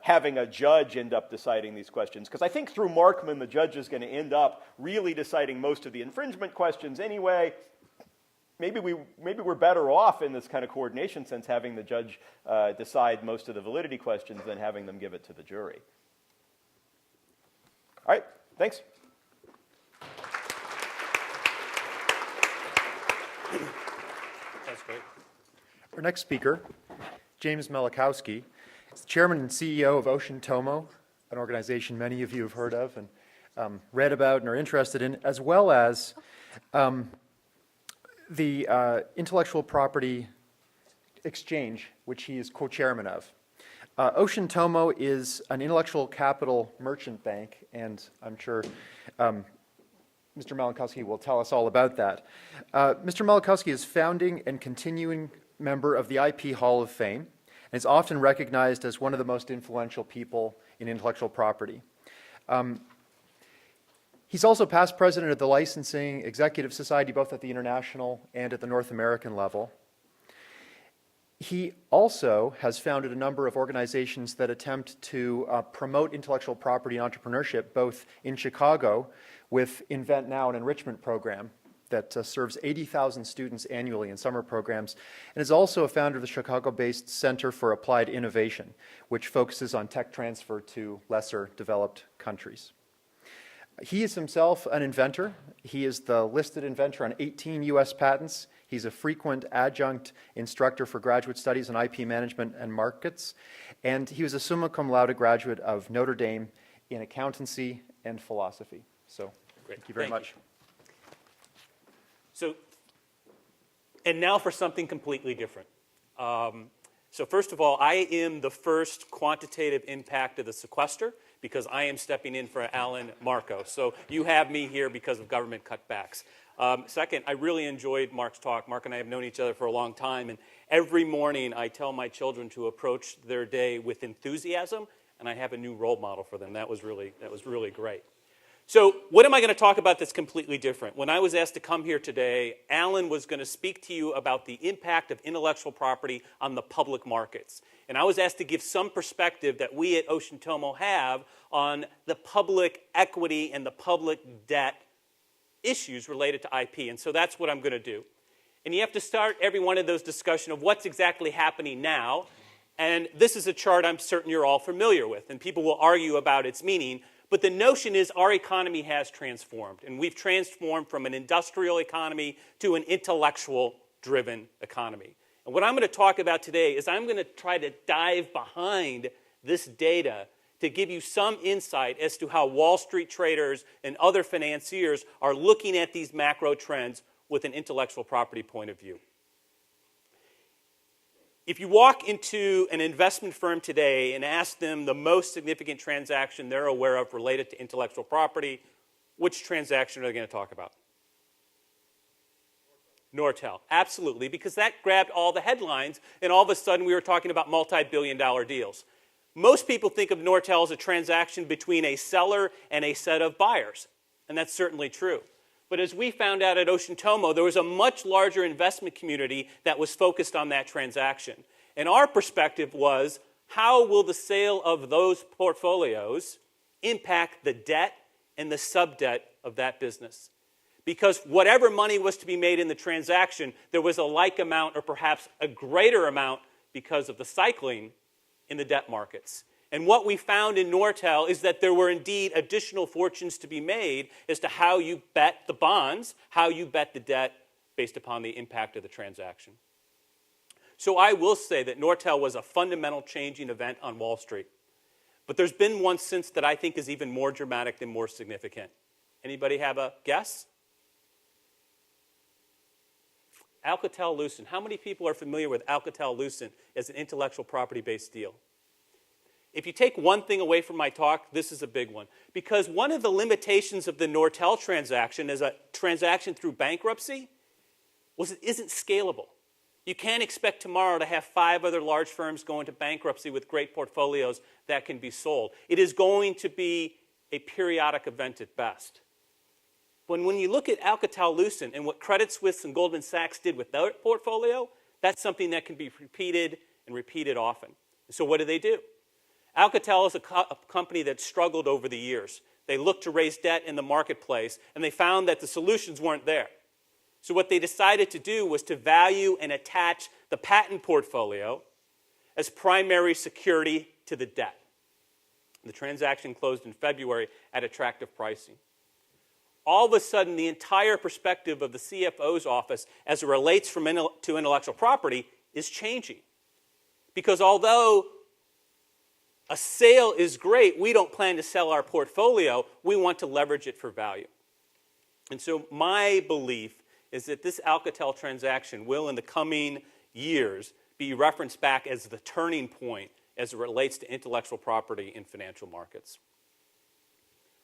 Speaker 2: having a judge end up deciding these questions. Because I think through Markman, the judge is going to end up really deciding most of the infringement questions anyway. Maybe we're better off in this kind of coordination sense having the judge decide most of the validity questions than having them give it to the jury. All right, thanks.
Speaker 5: Great.
Speaker 1: Our next speaker, James Malackowski, is the chairman and CEO of Ocean Tomo, an organization many of you have heard of and read about and are interested in, as well as the Intellectual Property Exchange, which he is co-chairman of. Ocean Tomo is an intellectual capital merchant bank, and I'm sure Mr. Malackowski will tell us all about that. Mr. Malackowski is founding and continuing member of the IP Hall of Fame, and is often recognized as one of the most influential people in intellectual property. He's also past president of the Licensing Executive Society, both at the international and at the North American level. He also has founded a number of organizations that attempt to promote intellectual property and entrepreneurship, both in Chicago with Invent Now, an enrichment program that serves 80,000 students annually in summer programs, and is also a founder of the Chicago-based Center for Applied Innovation, which focuses on tech transfer to lesser developed countries. He is himself an inventor. He is the listed inventor on 18 U.S. patents. He's a frequent adjunct instructor for graduate studies in IP management and markets. And he was a summa cum laude graduate of Notre Dame in accountancy and philosophy. So
Speaker 5: Great.
Speaker 1: thank you very much.
Speaker 5: So, and now for something completely different. So first of all, I am the first quantitative impact of the sequester because I am stepping in for Alan Marco. So you have me here because of government cutbacks. Second, I really enjoyed Mark's talk. Mark and I have known each other for a long time, and every morning I tell my children to approach their day with enthusiasm, and I have a new role model for them. That was really great. So what am I going to talk about that's completely different? When I was asked to come here today, Alan was going to speak to you about the impact of intellectual property on the public markets. And I was asked to give some perspective that we at Ocean Tomo have on the public equity and the public debt issues related to IP. And so that's what I'm going to do. And you have to start every one of those discussions of what's exactly happening now. And this is a chart I'm certain you're all familiar with, and people will argue about its meaning. But the notion is our economy has transformed, and we've transformed from an industrial economy to an intellectual-driven economy. And what I'm going to talk about today is I'm going to try to dive behind this data to give you some insight as to how Wall Street traders and other financiers are looking at these macro trends with an intellectual property point of view. If you walk into an investment firm today and ask them the most significant transaction they're aware of related to intellectual property, which transaction are they going to talk about? Nortel. Absolutely, because that grabbed all the headlines, and all of a sudden we were talking about multi-billion-dollar deals. Most people think of Nortel as a transaction between a seller and a set of buyers, and that's certainly true. But as we found out at Ocean Tomo, there was a much larger investment community that was focused on that transaction. And our perspective was, how will the sale of those portfolios impact the debt and the sub-debt of that business? Because whatever money was to be made in the transaction, there was a like amount or perhaps a greater amount because of the cycling in the debt markets. And what we found in Nortel is that there were indeed additional fortunes to be made as to how you bet the bonds, how you bet the debt based upon the impact of the transaction. So I will say that Nortel was a fundamental changing event on Wall Street. But there's been one since that I think is even more dramatic and more significant. Anybody have a guess? Alcatel-Lucent. How many people are familiar with Alcatel-Lucent as an intellectual property-based deal? If you take one thing away from my talk, this is a big one. Because one of the limitations of the Nortel transaction as a transaction through bankruptcy was it isn't scalable. You can't expect tomorrow to have 5 other large firms go into bankruptcy with great portfolios that can be sold. It is going to be a periodic event at best. When you look at Alcatel-Lucent and what Credit Suisse and Goldman Sachs did with their portfolio, that's something that can be repeated and repeated often. So what do? Alcatel is a company that struggled over the years. They looked to raise debt in the marketplace, and they found that the solutions weren't there. So what they decided to do was to value and attach the patent portfolio as primary security to the debt. The transaction closed in February at attractive pricing. all of a sudden the entire perspective of the CFO's office as it relates to intellectual property is changing. Because although a sale is great, we don't plan to sell our portfolio. We want to leverage it for value. And so my belief is that this Alcatel transaction will, in the coming years, be referenced back as the turning point as it relates to intellectual property in financial markets.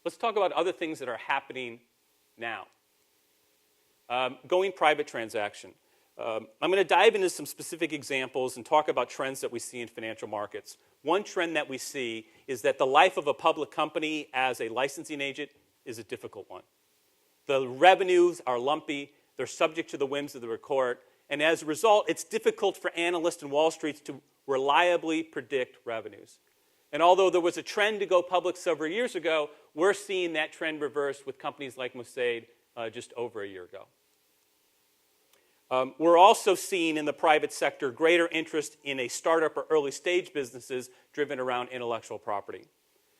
Speaker 5: Let's talk about other things that are happening now. Going private transaction. I'm going to dive into some specific examples and talk about trends that we see in financial markets. One trend that we see is that the life of a public company as a licensing agent is a difficult one. The revenues are lumpy, they're subject to the whims of the court, and as a result, it's difficult for analysts in Wall Street to reliably predict revenues. And although there was a trend to go public several years ago, we're seeing that trend reverse with companies like Mossaid just over a year ago. We're also seeing in the private sector greater interest in a startup or early stage businesses driven around intellectual property.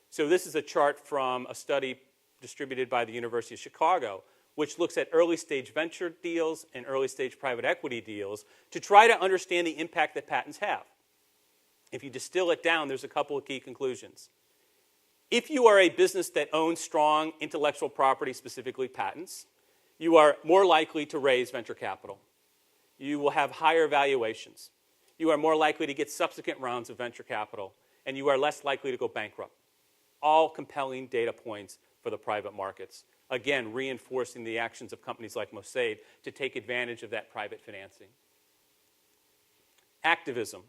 Speaker 5: So this is a chart from a study distributed by the University of Chicago, which looks at early stage venture deals and early stage private equity deals to try to understand the impact that patents have. If you distill it down, there's a couple of key conclusions. If you are a business that owns strong intellectual property, specifically patents, you are more likely to raise venture capital. You will have higher valuations. You are more likely to get subsequent rounds of venture capital, and you are less likely to go bankrupt. All compelling data points for the private markets. Again, reinforcing the actions of companies like Mossaid to take advantage of that private financing. Activism.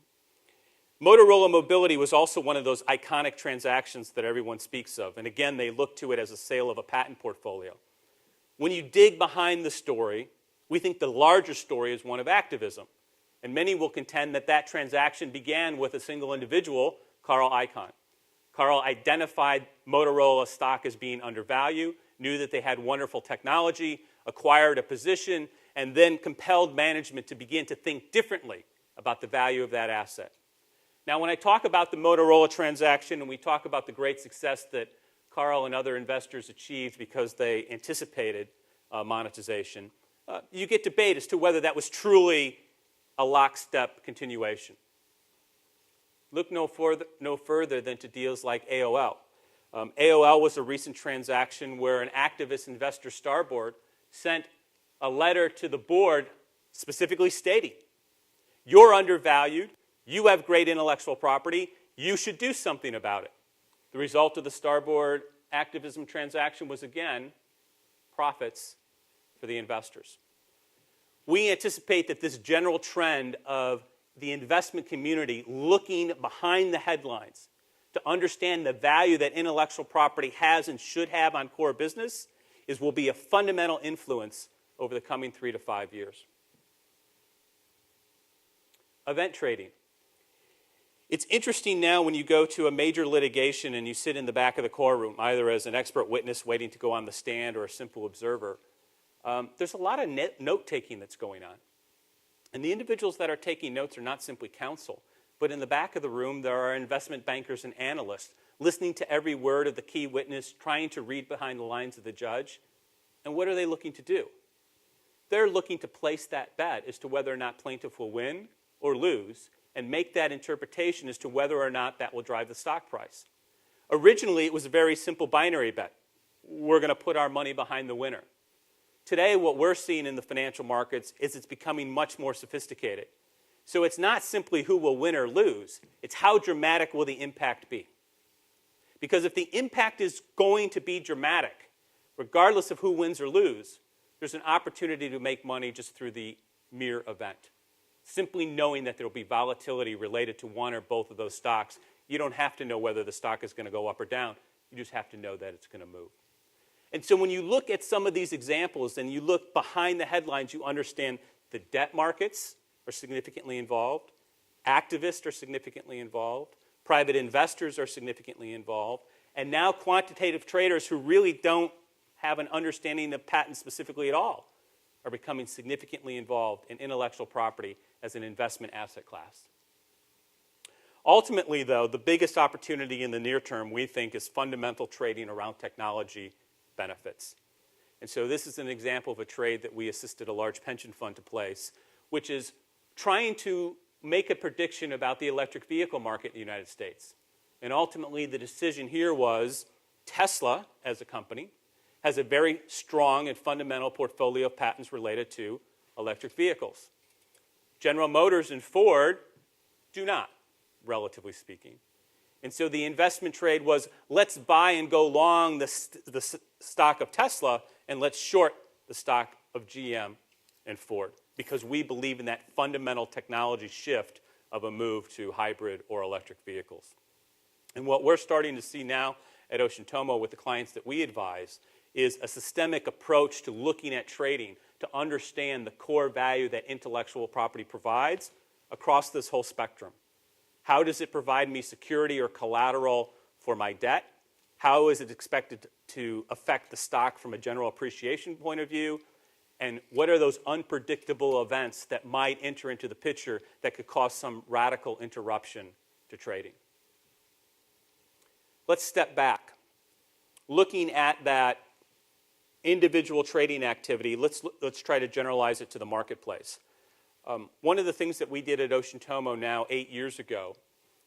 Speaker 5: Motorola Mobility was also one of those iconic transactions that everyone speaks of. And again, they look to it as a sale of a patent portfolio. When you dig behind the story, we think the larger story is one of activism. And many will contend that that transaction began with a single individual, Carl Icahn. Carl identified Motorola stock as being undervalued, knew that they had wonderful technology, acquired a position, and then compelled management to begin to think differently about the value of that asset. Now, when I talk about the Motorola transaction and we talk about the great success that Carl and other investors achieved because they anticipated monetization, you get debate as to whether that was truly a lockstep continuation. Look no further than to deals like AOL. AOL was a recent transaction where an activist investor, Starboard, sent a letter to the board specifically stating, you're undervalued, you have great intellectual property, you should do something about it. The result of the Starboard activism transaction was, again, profits for the investors. We anticipate that this general trend of the investment community looking behind the headlines to understand the value that intellectual property has and should have on core business will be a fundamental influence over the coming 3 to 5 years. Event trading. It's interesting now when you go to a major litigation and you sit in the back of the courtroom, either as an expert witness waiting to go on the stand or a simple observer, there's a lot of note-taking that's going on. And the individuals that are taking notes are not simply counsel, but in the back of the room there are investment bankers and analysts listening to every word of the key witness, trying to read behind the lines of the judge. And what are they looking to do? They're looking to place that bet as to whether or not plaintiff will win or lose, and make that interpretation as to whether or not that will drive the stock price. Originally, it was a very simple binary bet. We're going to put our money behind the winner. Today, what we're seeing in the financial markets is it's becoming much more sophisticated. So it's not simply who will win or lose, it's how dramatic will the impact be. Because if the impact is going to be dramatic, regardless of who wins or loses, there's an opportunity to make money just through the mere event. Simply knowing that there will be volatility related to one or both of those stocks, you don't have to know whether the stock is going to go up or down. You just have to know that it's going to move. And so when you look at some of these examples and you look behind the headlines, you understand the debt markets are significantly involved, activists are significantly involved, private investors are significantly involved, and now quantitative traders who really don't have an understanding of patents specifically at all are becoming significantly involved in intellectual property as an investment asset class. Ultimately, though, the biggest opportunity in the near term, we think, is fundamental trading around technology benefits. And so this is an example of a trade that we assisted a large pension fund to place, which is trying to make a prediction about the electric vehicle market in the United States. And ultimately, the decision here was Tesla, as a company, has a very strong and fundamental portfolio of patents related to electric vehicles. General Motors and Ford do not, relatively speaking. And so the investment trade was, let's buy and go long the stock of Tesla, and let's short the stock of GM and Ford, because we believe in that fundamental technology shift of a move to hybrid or electric vehicles. And what we're starting to see now at Ocean Tomo with the clients that we advise is a systemic approach to looking at trading to understand the core value that intellectual property provides across this whole spectrum. How does it provide me security or collateral for my debt? How is it expected to affect the stock from a general appreciation point of view? And what are those unpredictable events that might enter into the picture that could cause some radical interruption to trading? Let's step back. Looking at that individual trading activity, let's try to generalize it to the marketplace. One of the things that we did at Ocean Tomo now 8 years ago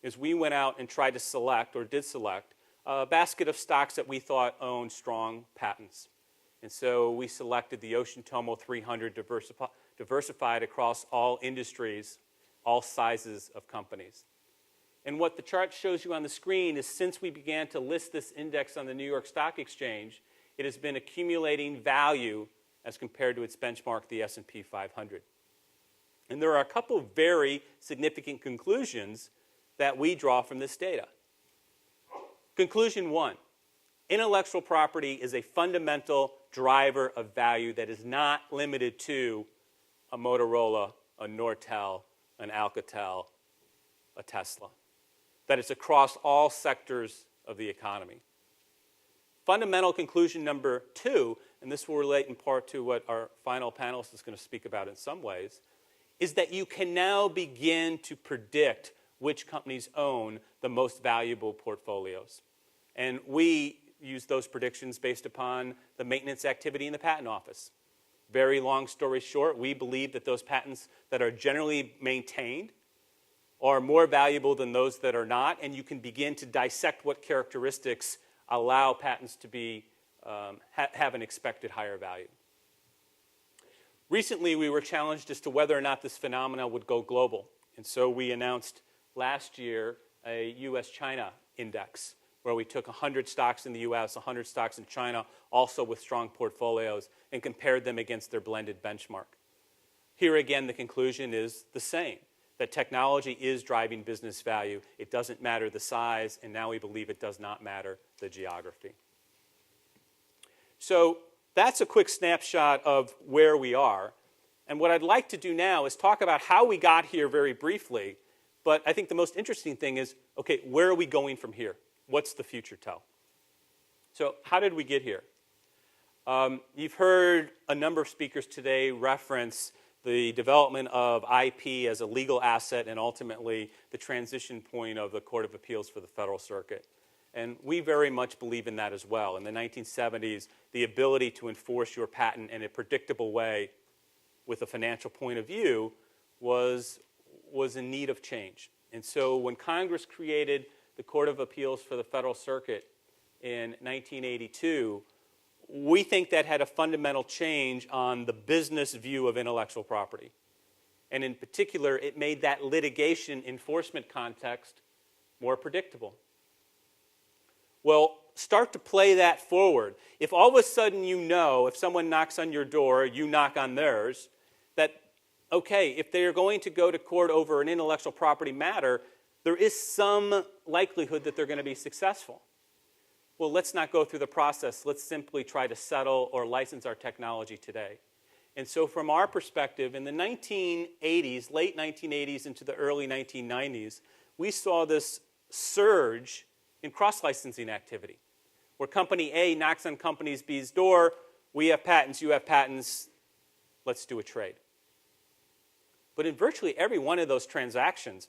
Speaker 5: is we went out and tried to select, or did select, a basket of stocks that we thought owned strong patents. And so we selected the Ocean Tomo 300 diversified across all industries, all sizes of companies. And what the chart shows you on the screen is since we began to list this index on the New York Stock Exchange, it has been accumulating value as compared to its benchmark, the S&P 500. And there are a couple of very significant conclusions that we draw from this data. Conclusion one, intellectual property is a fundamental driver of value that is not limited to a Motorola, a Nortel, an Alcatel, a Tesla. That it's across all sectors of the economy. Fundamental conclusion number two, and this will relate in part to what our final panelist is going to speak about in some ways, is that you can now begin to predict which companies own the most valuable portfolios. And we use those predictions based upon the maintenance activity in the patent office. Very long story short, we believe that those patents that are generally maintained are more valuable than those that are not, and you can begin to dissect what characteristics allow patents to be, have an expected higher value. Recently, we were challenged as to whether or not this phenomenon would go global. And so we announced last year a US-China index, where we took 100 stocks in the US, 100 stocks in China, also with strong portfolios, and compared them against their blended benchmark. Here again, the conclusion is the same, that technology is driving business value. It doesn't matter the size, and now we believe it does not matter the geography. So that's a quick snapshot of where we are. And what I'd like to do now is talk about how we got here very briefly. But I think the most interesting thing is, okay, where are we going from here? What's the future tell? So how did we get here? You've heard a number of speakers today reference the development of IP as a legal asset and ultimately the transition point of the Court of Appeals for the Federal Circuit. And we very much believe in that as well. In the 1970s, the ability to enforce your patent in a predictable way with a financial point of view was in need of change. And so when Congress created the Court of Appeals for the Federal Circuit in 1982, we think that had a fundamental change on the business view of intellectual property. And in particular, it made that litigation enforcement context more predictable. Well, start to play that forward. If all of a sudden you know, if someone knocks on your door, you knock on theirs, that, okay, if they are going to go to court over an intellectual property matter, there is some likelihood that they're going to be successful. Well, let's not go through the process. Let's simply try to settle or license our technology today. And so from our perspective, in the 1980s, late 1980s into the early 1990s, we saw this surge in cross-licensing activity, where company A knocks on company B's door, we have patents, you have patents, let's do a trade. But in virtually every one of those transactions,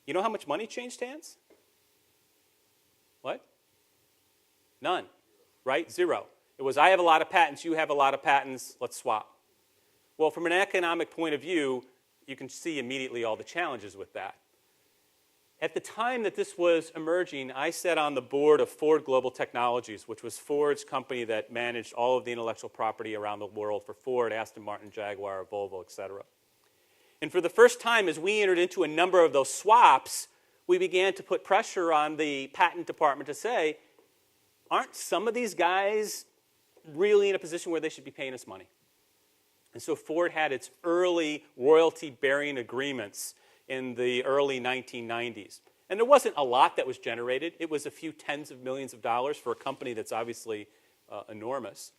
Speaker 5: you know how much money changed hands? What? None, right? Zero. It was, I have a lot of patents, you have a lot of patents, let's swap. Well, from an economic point of view, you can see immediately all the challenges with that. At the time that this was emerging, I sat on the board of Ford Global Technologies, which was Ford's company that managed all of the intellectual property around the world for Ford, Aston Martin, Jaguar, Volvo, et cetera. And for the first time, as we entered into a number of those swaps, we began to put pressure on the patent department to say, aren't some of these guys really in a position where they should be paying us money? And so Ford had its early royalty-bearing agreements in the early 1990s. And there wasn't a lot that was generated. It was a few tens of millions of dollars for a company that's obviously enormous.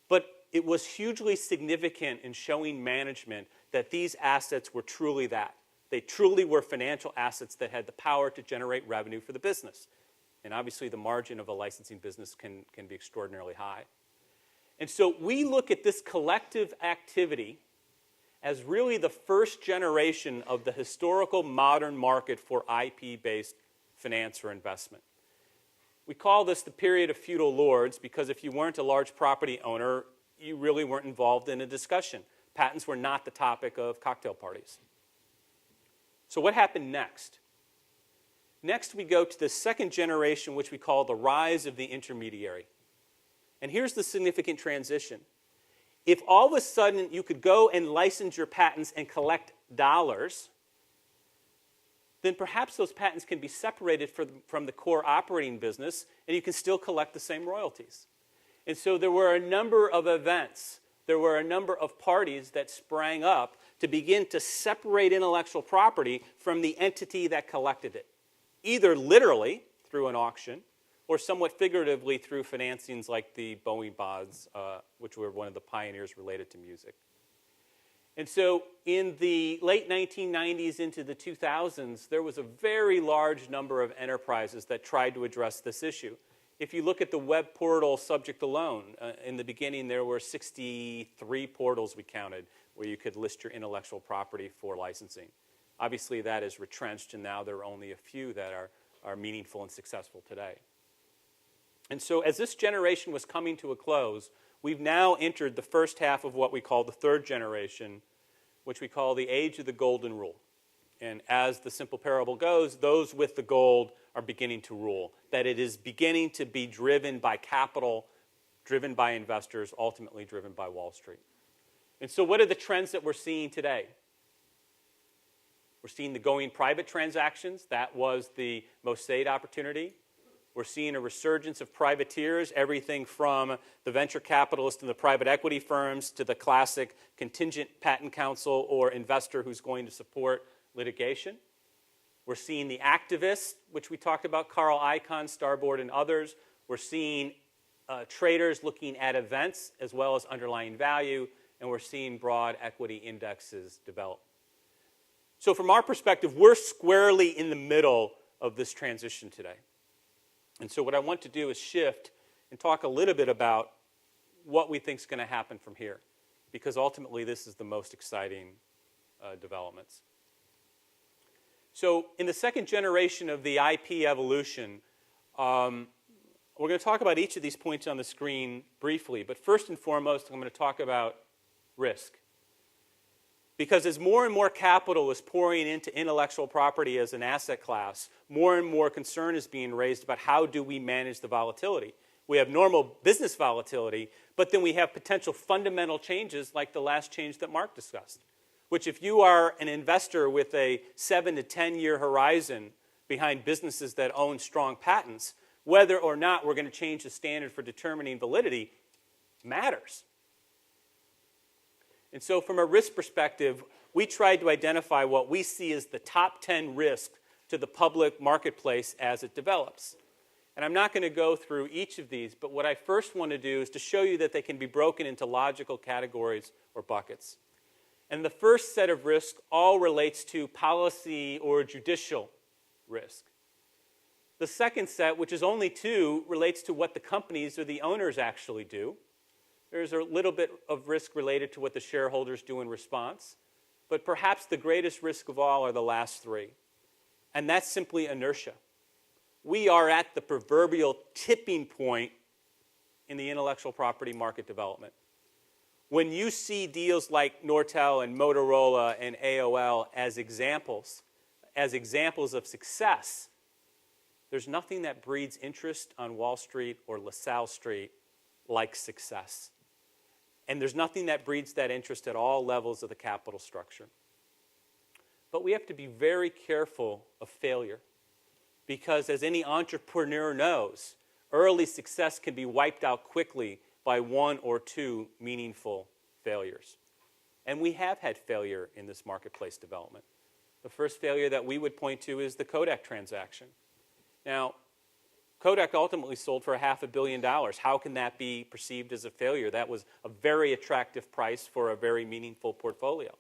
Speaker 5: But it was hugely significant in showing management that these assets were truly that. They truly were financial assets that had the power to generate revenue for the business. And obviously the margin of a licensing business can be extraordinarily high. And so we look at this collective activity as really the first generation of the historical modern market for IP-based finance or investment. We call this the period of feudal lords because if you weren't a large property owner, you really weren't involved in a discussion. Patents were not the topic of cocktail parties. So what happened next? Next, we go to the second generation, which we call the rise of the intermediary. And here's the significant transition. If all of a sudden you could go and license your patents and collect dollars, then perhaps those patents can be separated from the core operating business, and you can still collect the same royalties. And so there were a number of events, there were a number of parties that sprang up to begin to separate intellectual property from the entity that collected it, either literally through an auction or somewhat figuratively through financings like the Boeing bonds, which were one of the pioneers related to music. And so in the late 1990s into the 2000s, there was a very large number of enterprises that tried to address this issue. If you look at the web portal subject alone, in the beginning there were 63 portals we counted where you could list your intellectual property for licensing. Obviously that is retrenched, and now there are only a few that are meaningful and successful today. And so as this generation was coming to a close, we've now entered the first half of what we call the third generation, which we call the age of the golden rule. And as the simple parable goes, those with the gold are beginning to rule. That it is beginning to be driven by capital, driven by investors, ultimately driven by Wall Street. And so what are the trends that we're seeing today? We're seeing the going private transactions. That was the Mosaic opportunity. We're seeing a resurgence of privateers, everything from the venture capitalists and the private equity firms to the classic contingent patent counsel or investor who's going to support litigation. We're seeing the activists, which we talked about, Carl Icahn, Starboard, and others. We're seeing traders looking at events as well as underlying value, and we're seeing broad equity indexes develop. So from our perspective, we're squarely in the middle of this transition today. And so what I want to do is shift and talk a little bit about what we think is going to happen from here, because ultimately this is the most exciting developments. So in the second generation of the IP evolution, we're going to talk about each of these points on the screen briefly, but first and foremost, I'm going to talk about risk. Because as more and more capital is pouring into intellectual property as an asset class, more and more concern is being raised about how do we manage the volatility. We have normal business volatility, but then we have potential fundamental changes like the last change that Mark discussed, which if you are an investor with a 7 to 10 year horizon behind businesses that own strong patents, whether or not we're going to change the standard for determining validity matters. And so from a risk perspective, we tried to identify what we see as the top 10 risks to the public marketplace as it develops. And I'm not going to go through each of these, but what I first want to do is to show you that they can be broken into logical categories or buckets. And the first set of risks all relates to policy or judicial risk. The second set, which is only two, relates to what the companies or the owners actually do. There's a little bit of risk related to what the shareholders do in response. But perhaps the greatest risk of all are the last three. And that's simply inertia. We are at the proverbial tipping point in the intellectual property market development. When you see deals like Nortel and Motorola and AOL as examples of success, there's nothing that breeds interest on Wall Street or LaSalle Street like success. And there's nothing that breeds that interest at all levels of the capital structure. But we have to be very careful of failure, because as any entrepreneur knows, early success can be wiped out quickly by one or two meaningful failures. And we have had failure in this marketplace development. The first failure that we would point to is the Kodak transaction. Now, Kodak ultimately sold for $500 million. How can that be perceived as a failure? That was a very attractive price for a very meaningful portfolio.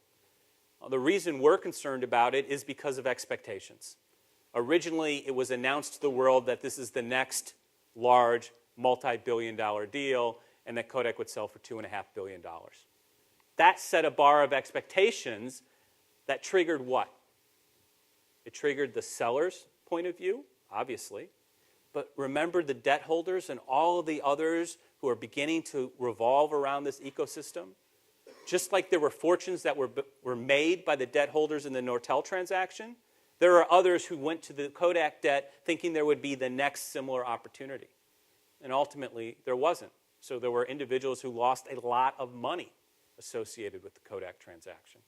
Speaker 5: The reason we're concerned about it is because of expectations. Originally, it was announced to the world that this is the next large multi-billion-dollar deal, and that Kodak would sell for $2.5 billion. That set a bar of expectations that triggered what? It triggered the seller's point of view, obviously, but remember the debt holders and all of the others who are beginning to revolve around this ecosystem? Just like there were fortunes that were made by the debt holders in the Nortel transaction, there are others who went to the Kodak debt thinking there would be the next similar opportunity. And ultimately, there wasn't. So there were individuals who lost a lot of money associated with the Kodak transaction.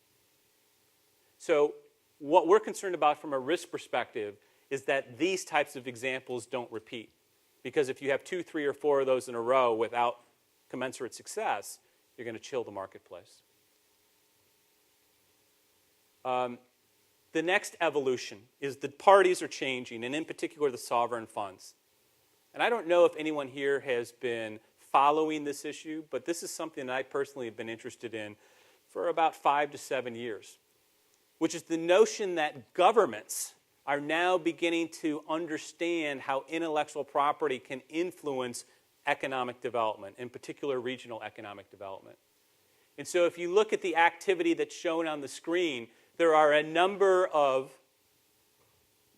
Speaker 5: So what we're concerned about from a risk perspective is that these types of examples don't repeat. Because if you have 2, 3, or 4 of those in a row without commensurate success, you're going to chill the marketplace. The next evolution is the parties are changing, and in particular the sovereign funds. And I don't know if anyone here has been following this issue, but this is something that I personally have been interested in for about 5 to 7 years, which is the notion that governments are now beginning to understand how intellectual property can influence economic development, in particular regional economic development. And so if you look at the activity that's shown on the screen, there are a number of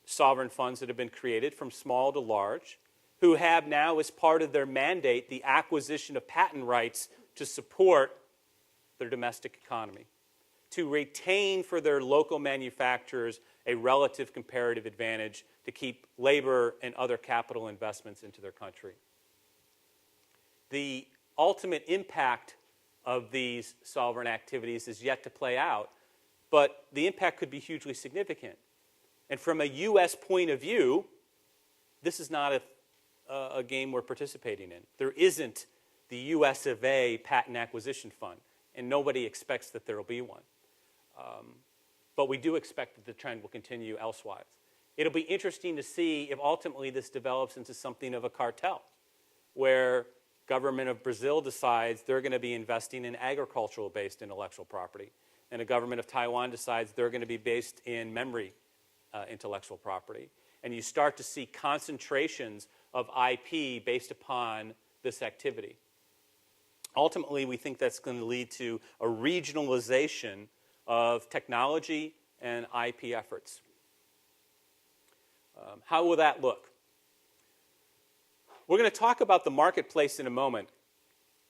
Speaker 5: sovereign funds that have been created from small to large who have now, as part of their mandate, the acquisition of patent rights to support their domestic economy, to retain for their local manufacturers a relative comparative advantage to keep labor and other capital investments into their country. The ultimate impact of these sovereign activities is yet to play out, but the impact could be hugely significant. And from a U.S. point of view, this is not a game we're participating in. There isn't the U.S. of A. Patent Acquisition Fund, and nobody expects that there will be one. But we do expect that the trend will continue elsewise. It'll be interesting to see if ultimately this develops into something of a cartel, where government of Brazil decides they're going to be investing in agricultural-based intellectual property, and the government of Taiwan decides they're going to be based in memory intellectual property. And you start to see concentrations of IP based upon this activity. Ultimately, we think that's going to lead to a regionalization of technology and IP efforts. How will that look? We're going to talk about the marketplace in a moment.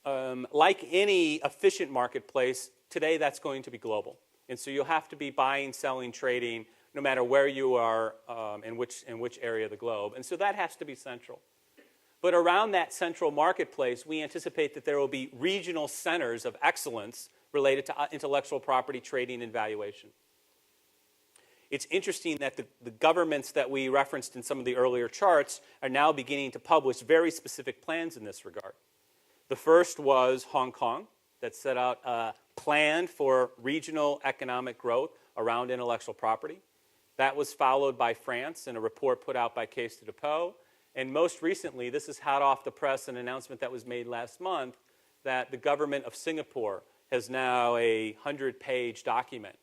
Speaker 5: Like any efficient marketplace, today that's going to be global. And so you'll have to be buying, selling, trading, no matter where you are in which area of the globe. And so that has to be central. But around that central marketplace, we anticipate that there will be regional centers of excellence related to intellectual property trading and valuation. It's interesting that the governments that we referenced in some of the earlier charts are now beginning to publish very specific plans in this regard. The first was Hong Kong, that set out a plan for regional economic growth around intellectual property. That was followed by France in a report put out by Case de Depot. And most recently, this is hot off the press, an announcement that was made last month that the government of Singapore has now a 100-page document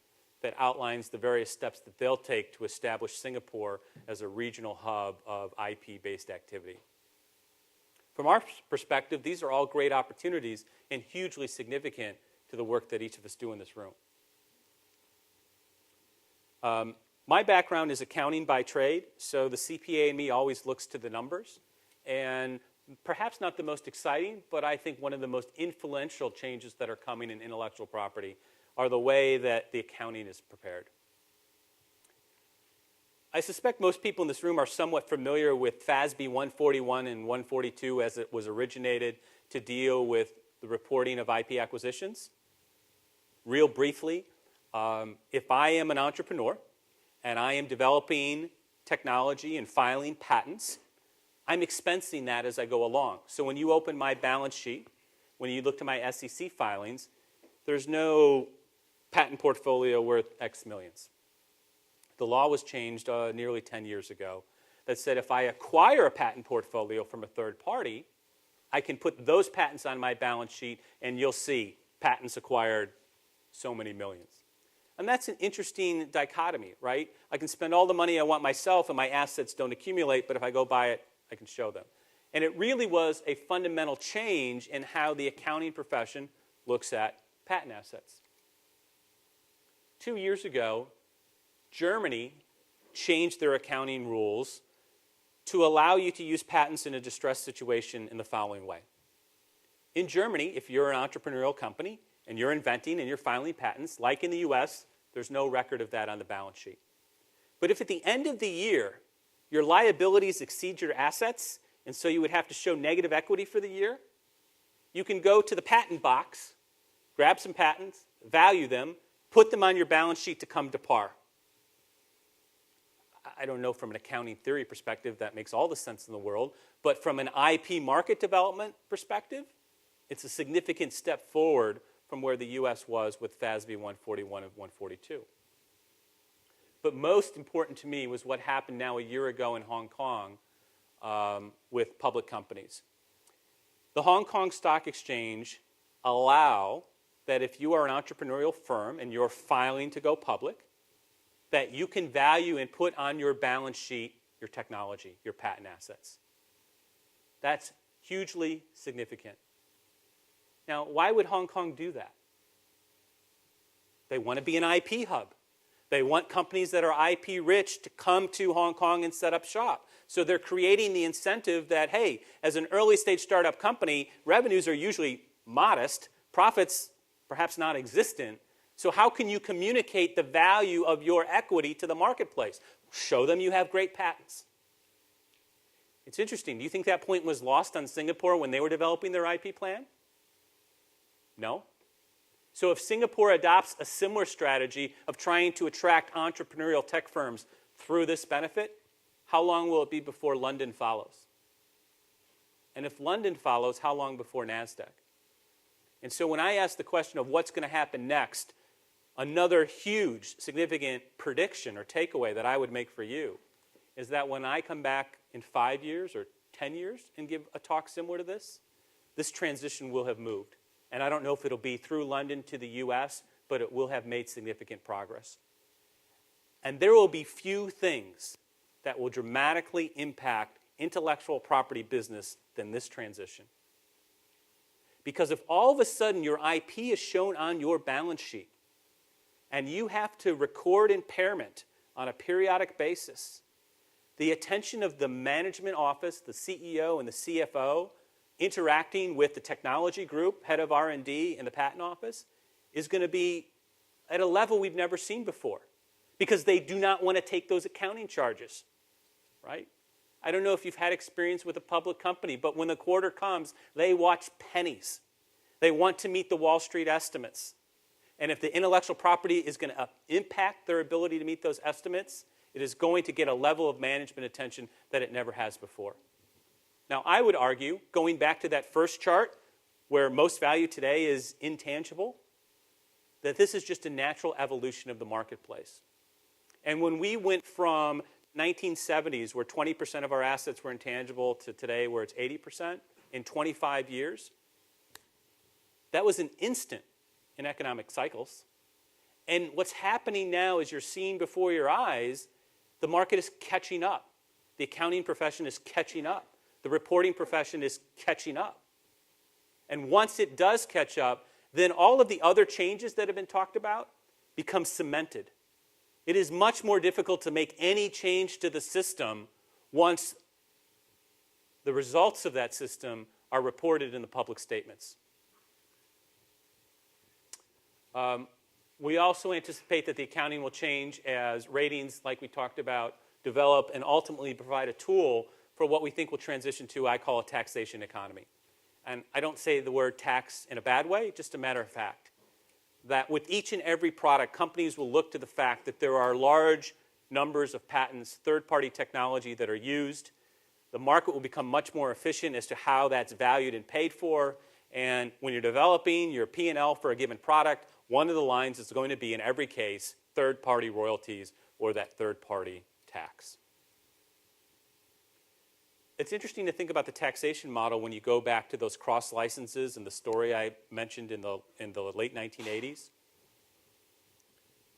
Speaker 5: that outlines the various steps that they'll take to establish Singapore as a regional hub of IP-based activity. From our perspective, these are all great opportunities and hugely significant to the work that each of us do in this room. My background is accounting by trade, so the CPA in me always looks to the numbers. And perhaps not the most exciting, but I think one of the most influential changes that are coming in intellectual property are the way that the accounting is prepared. I suspect most people in this room are somewhat familiar with FASB 141 and 142 as it was originated to deal with the reporting of IP acquisitions. Real briefly, if I am an entrepreneur and I am developing technology and filing patents, I'm expensing that as I go along. So when you open my balance sheet, when you look to my SEC filings, there's no patent portfolio worth X millions. The law was changed nearly 10 years ago that said if I acquire a patent portfolio from a third party, I can put those patents on my balance sheet and you'll see patents acquired so many millions. And that's an interesting dichotomy, right? I can spend all the money I want myself and my assets don't accumulate, but if I go buy it, I can show them. And it really was a fundamental change in how the accounting profession looks at patent assets. 2 years ago, Germany changed their accounting rules to allow you to use patents in a distressed situation in the following way. In Germany, if you're an entrepreneurial company and you're inventing and you're filing patents, like in the US, there's no record of that on the balance sheet. But if at the end of the year, your liabilities exceed your assets, and so you would have to show negative equity for the year, you can go to the patent box, grab some patents, value them, put them on your balance sheet to come to par. I don't know from an accounting theory perspective that makes all the sense in the world, but from an IP market development perspective, it's a significant step forward from where the US was with FASB 141 and 142. But most important to me was what happened now a year ago in Hong Kong with public companies. The Hong Kong Stock Exchange allow that if you are an entrepreneurial firm and you're filing to go public, that you can value and put on your balance sheet your technology, your patent assets. That's hugely significant. Now, why would Hong Kong do that? They want to be an IP hub. They want companies that are IP rich to come to Hong Kong and set up shop. So they're creating the incentive that, hey, as an early stage startup company, revenues are usually modest, profits perhaps non-existent. So how can you communicate the value of your equity to the marketplace? Show them you have great patents. It's interesting. Do you think that point was lost on Singapore when they were developing their IP plan? No. So if Singapore adopts a similar strategy of trying to attract entrepreneurial tech firms through this benefit, how long will it be before London follows? And if London follows, how long before NASDAQ? And so when I ask the question of what's going to happen next, another huge, significant prediction or takeaway that I would make for you is that when I come back in 5 years or 10 years and give a talk similar to this transition will have moved. And I don't know if it'll be through London to the US, but it will have made significant progress. And there will be few things that will dramatically impact intellectual property business than this transition. Because if all of a sudden your IP is shown on your balance sheet, and you have to record impairment on a periodic basis, the attention of the management office, the CEO and the CFO, interacting with the technology group, head of R&D, and the patent office, is going to be at a level we've never seen before because they do not want to take those accounting charges, right? I don't know if you've had experience with a public company, but when the quarter comes, they watch pennies. They want to meet the Wall Street estimates. And if the intellectual property is going to impact their ability to meet those estimates, it is going to get a level of management attention that it never has before. Now, I would argue, going back to that first chart, where most value today is intangible, that this is just a natural evolution of the marketplace. And when we went from 1970s, where 20% of our assets were intangible, to today, where it's 80%, in 25 years, that was an instant in economic cycles. And what's happening now is you're seeing before your eyes, the market is catching up. The accounting profession is catching up. The reporting profession is catching up. And once it does catch up, then all of the other changes that have been talked about become cemented. It is much more difficult to make any change to the system once The results of that system are reported in the public statements. We also anticipate that the accounting will change as ratings, like we talked about, develop and ultimately provide a tool for what we think will transition to, I call a taxation economy. And I don't say the word tax in a bad way, just a matter of fact. That with each and every product, companies will look to the fact that there are large numbers of patents, third-party technology that are used. The market will become much more efficient as to how that's valued and paid for. And when you're developing your P&L for a given product, one of the lines is going to be, in every case, third-party royalties or that third-party tax. It's interesting to think about the taxation model when you go back to those cross-licenses and the story I mentioned in the late 1980s.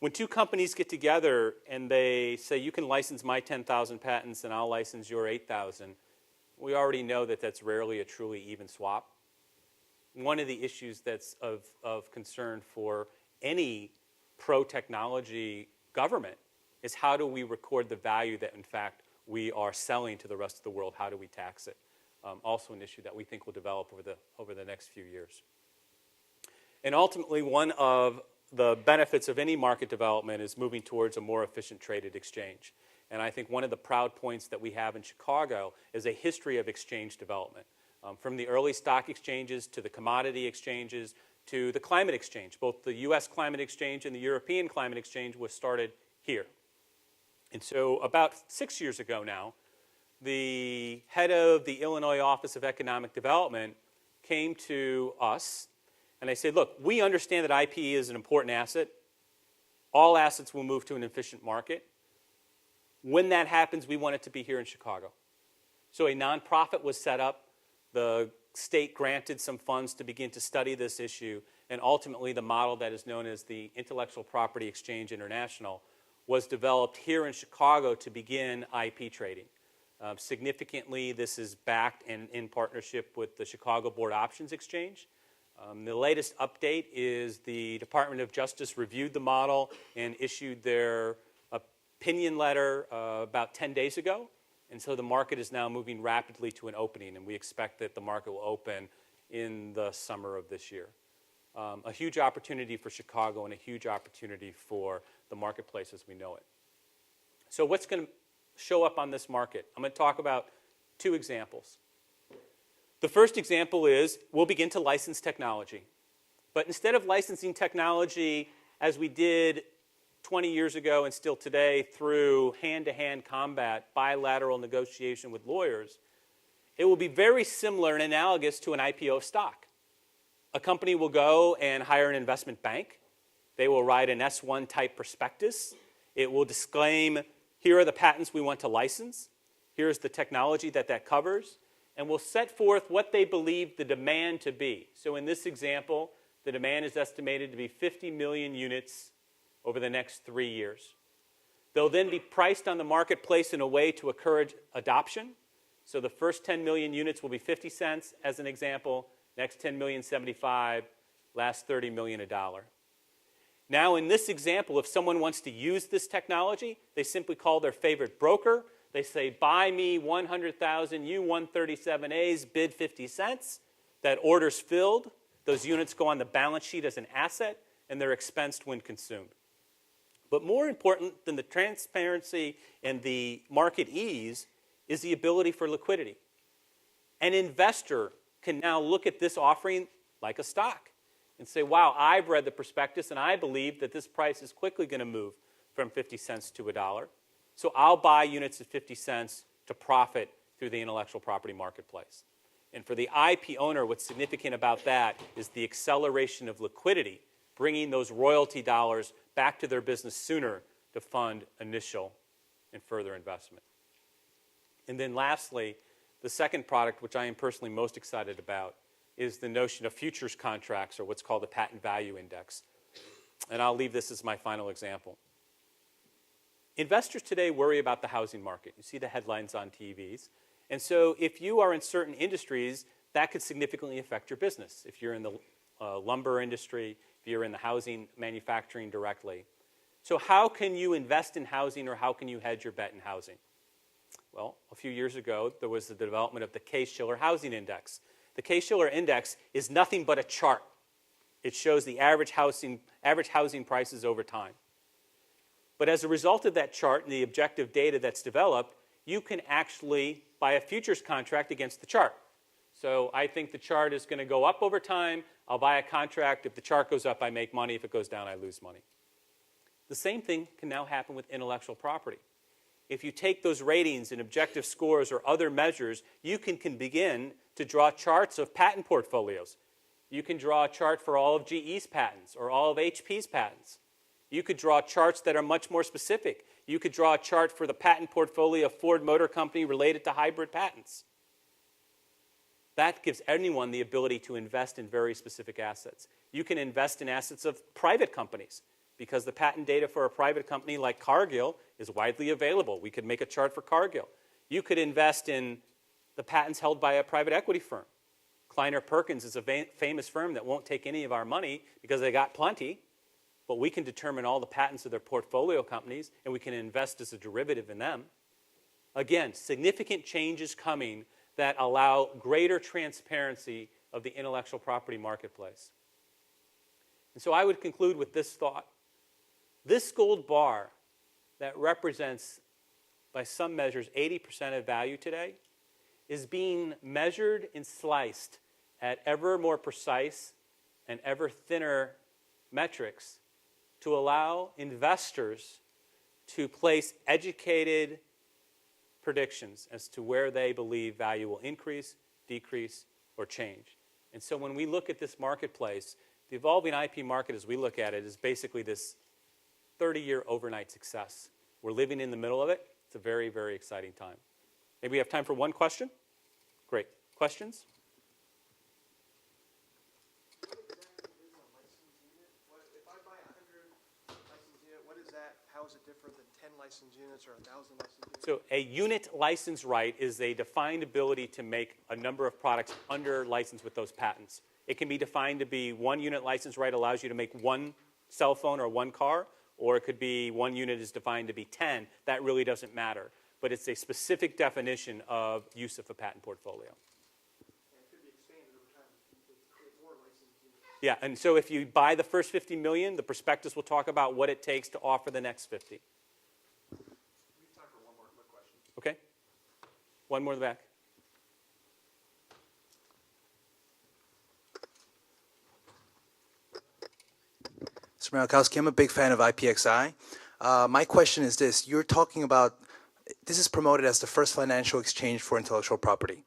Speaker 5: When two companies get together and they say, you can license my 10,000 patents and I'll license your 8,000, we already know that that's rarely a truly even swap. One of the issues that's of concern for any pro-technology government is how do we record the value that, in fact, we are selling to the rest of the world? How do we tax it? Also an issue that we think will develop over the next few years. And ultimately, one of the benefits of any market development is moving towards a more efficient traded exchange. And I think one of the proud points that we have in Chicago is a history of exchange development. From the early stock exchanges to the commodity exchanges to the climate exchange. Both the US Climate Exchange and the European Climate Exchange was started here. And so about 6 years ago now, the head of the Illinois Office of Economic Development came to us and they said, look, we understand that IP is an important asset. All assets will move to an efficient market. When that happens, we want it to be here in Chicago. So a nonprofit was set up. The state granted some funds to begin to study this issue. And ultimately, the model that is known as the Intellectual Property Exchange International was developed here in Chicago to begin IP trading. Significantly, this is backed and in partnership with the Chicago Board Options Exchange. The latest update is the Department of Justice reviewed the model and issued their opinion letter about 10 days ago. And so the market is now moving rapidly to an opening, and we expect that the market will open in the summer of this year. A huge opportunity for Chicago and a huge opportunity for the marketplace as we know it. So what's going to show up on this market? I'm going to talk about two examples. The first example is we'll begin to license technology. But instead of licensing technology as we did 20 years ago and still today through hand-to-hand combat, bilateral negotiation with lawyers, it will be very similar and analogous to an IPO of stock. A company will go and hire an investment bank. They will write an S1 type prospectus. It will disclaim, here are the patents we want to license. Here's the technology that covers. And will set forth what they believe the demand to be. So in this example, the demand is estimated to be 50 million units over the next 3 years. They'll then be priced on the marketplace in a way to encourage adoption. So the first 10 million units will be 50 cents, as an example. Next 10 million, 75. Last 30 million, $1. Now, in this example, if someone wants to use this technology, they simply call their favorite broker. They say, buy me 100,000 U-137As, bid 50 cents. That order's filled. Those units go on the balance sheet as an asset, and they're expensed when consumed. But more important than the transparency and the market ease is the ability for liquidity. An investor can now look at this offering like a stock and say, wow, I've read the prospectus and I believe that this price is quickly going to move from 50 cents to $1. So I'll buy units at 50 cents to profit through the intellectual property marketplace. And for the IP owner, what's significant about that is the acceleration of liquidity, bringing those royalty dollars back to their business sooner to fund initial and further investment. And then lastly, the second product, which I am personally most excited about, is the notion of futures contracts, or what's called the patent value index. And I'll leave this as my final example. Investors today worry about the housing market. You see the headlines on TVs. And so if you are in certain industries, that could significantly affect your business. If you're in the lumber industry, if you're in the housing manufacturing directly. So how can you invest in housing, or how can you hedge your bet in housing? Well, a few years ago, there was the development of the Case-Shiller Housing Index. The Case-Shiller Index is nothing but a chart. It shows the average housing prices over time. But as a result of that chart and the objective data that's developed, you can actually buy a futures contract against the chart. So I think the chart is going to go up over time. I'll buy a contract. If the chart goes up, I make money. If it goes down, I lose money. The same thing can now happen with intellectual property. If you take those ratings and objective scores or other measures, you can begin to draw charts of patent portfolios. You can draw a chart for all of GE's patents or all of HP's patents. You could draw charts that are much more specific. You could draw a chart for the patent portfolio of Ford Motor Company related to hybrid patents. That gives anyone the ability to invest in very specific assets. You can invest in assets of private companies because the patent data for a private company like Cargill is widely available. We could make a chart for Cargill. You could invest in the patents held by a private equity firm. Kleiner Perkins is a famous firm that won't take any of our money because they got plenty, but we can determine all the patents of their portfolio companies and we can invest as a derivative in them. Again, significant changes coming that allow greater transparency of the intellectual property marketplace. And so I would conclude with this thought. This gold bar that represents, by some measures, 80% of value today is being measured and sliced at ever more precise and ever thinner metrics to allow investors to place educated predictions as to where they believe value will increase, decrease, or change. And so when we look at this marketplace, the evolving IP market as we look at it is basically this 30-year overnight success. We're living in the middle of it. It's a very, very exciting time. Maybe we have time for one question? Great. Questions?
Speaker 6: If I buy 100 license unit, what is that? How is it different than 10 license units or 1,000 license units?
Speaker 5: So a unit license right is a defined ability to make a number of products under license with those patents. It can be defined to be one unit license right allows you to make one cell phone or one car, or it could be one unit is defined to be 10. That really doesn't matter. But it's a specific definition of use of a patent portfolio.
Speaker 6: And it could be expanded over time to create more license units.
Speaker 5: Yeah, and so if you buy the first 50 million, the prospectus will talk about what it takes to offer the next 50.
Speaker 6: We have time for one more quick question.
Speaker 5: Okay? One more in the back.
Speaker 7: Mr. Malackowski, I'm a big fan of IPXI. My question is this. You're talking about, this is promoted as the first financial exchange for intellectual property.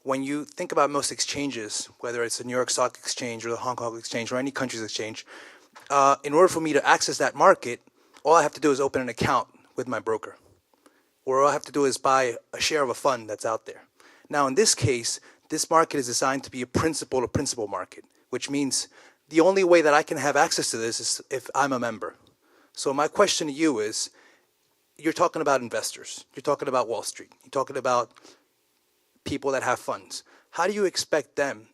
Speaker 7: When you think about most exchanges, whether it's the New York Stock Exchange or the Hong Kong Exchange or any country's exchange, in order for me to access that market, all I have to do is open an account with my broker. Or all I have to do is buy a share of a fund that's out there. Now, in this case, this market is designed to be a principal-to-principal market, which means the only way that I can have access to this is if I'm a member. So my question to you is, you're talking about investors. You're talking about Wall Street. You're talking about people that have funds. How do you expect them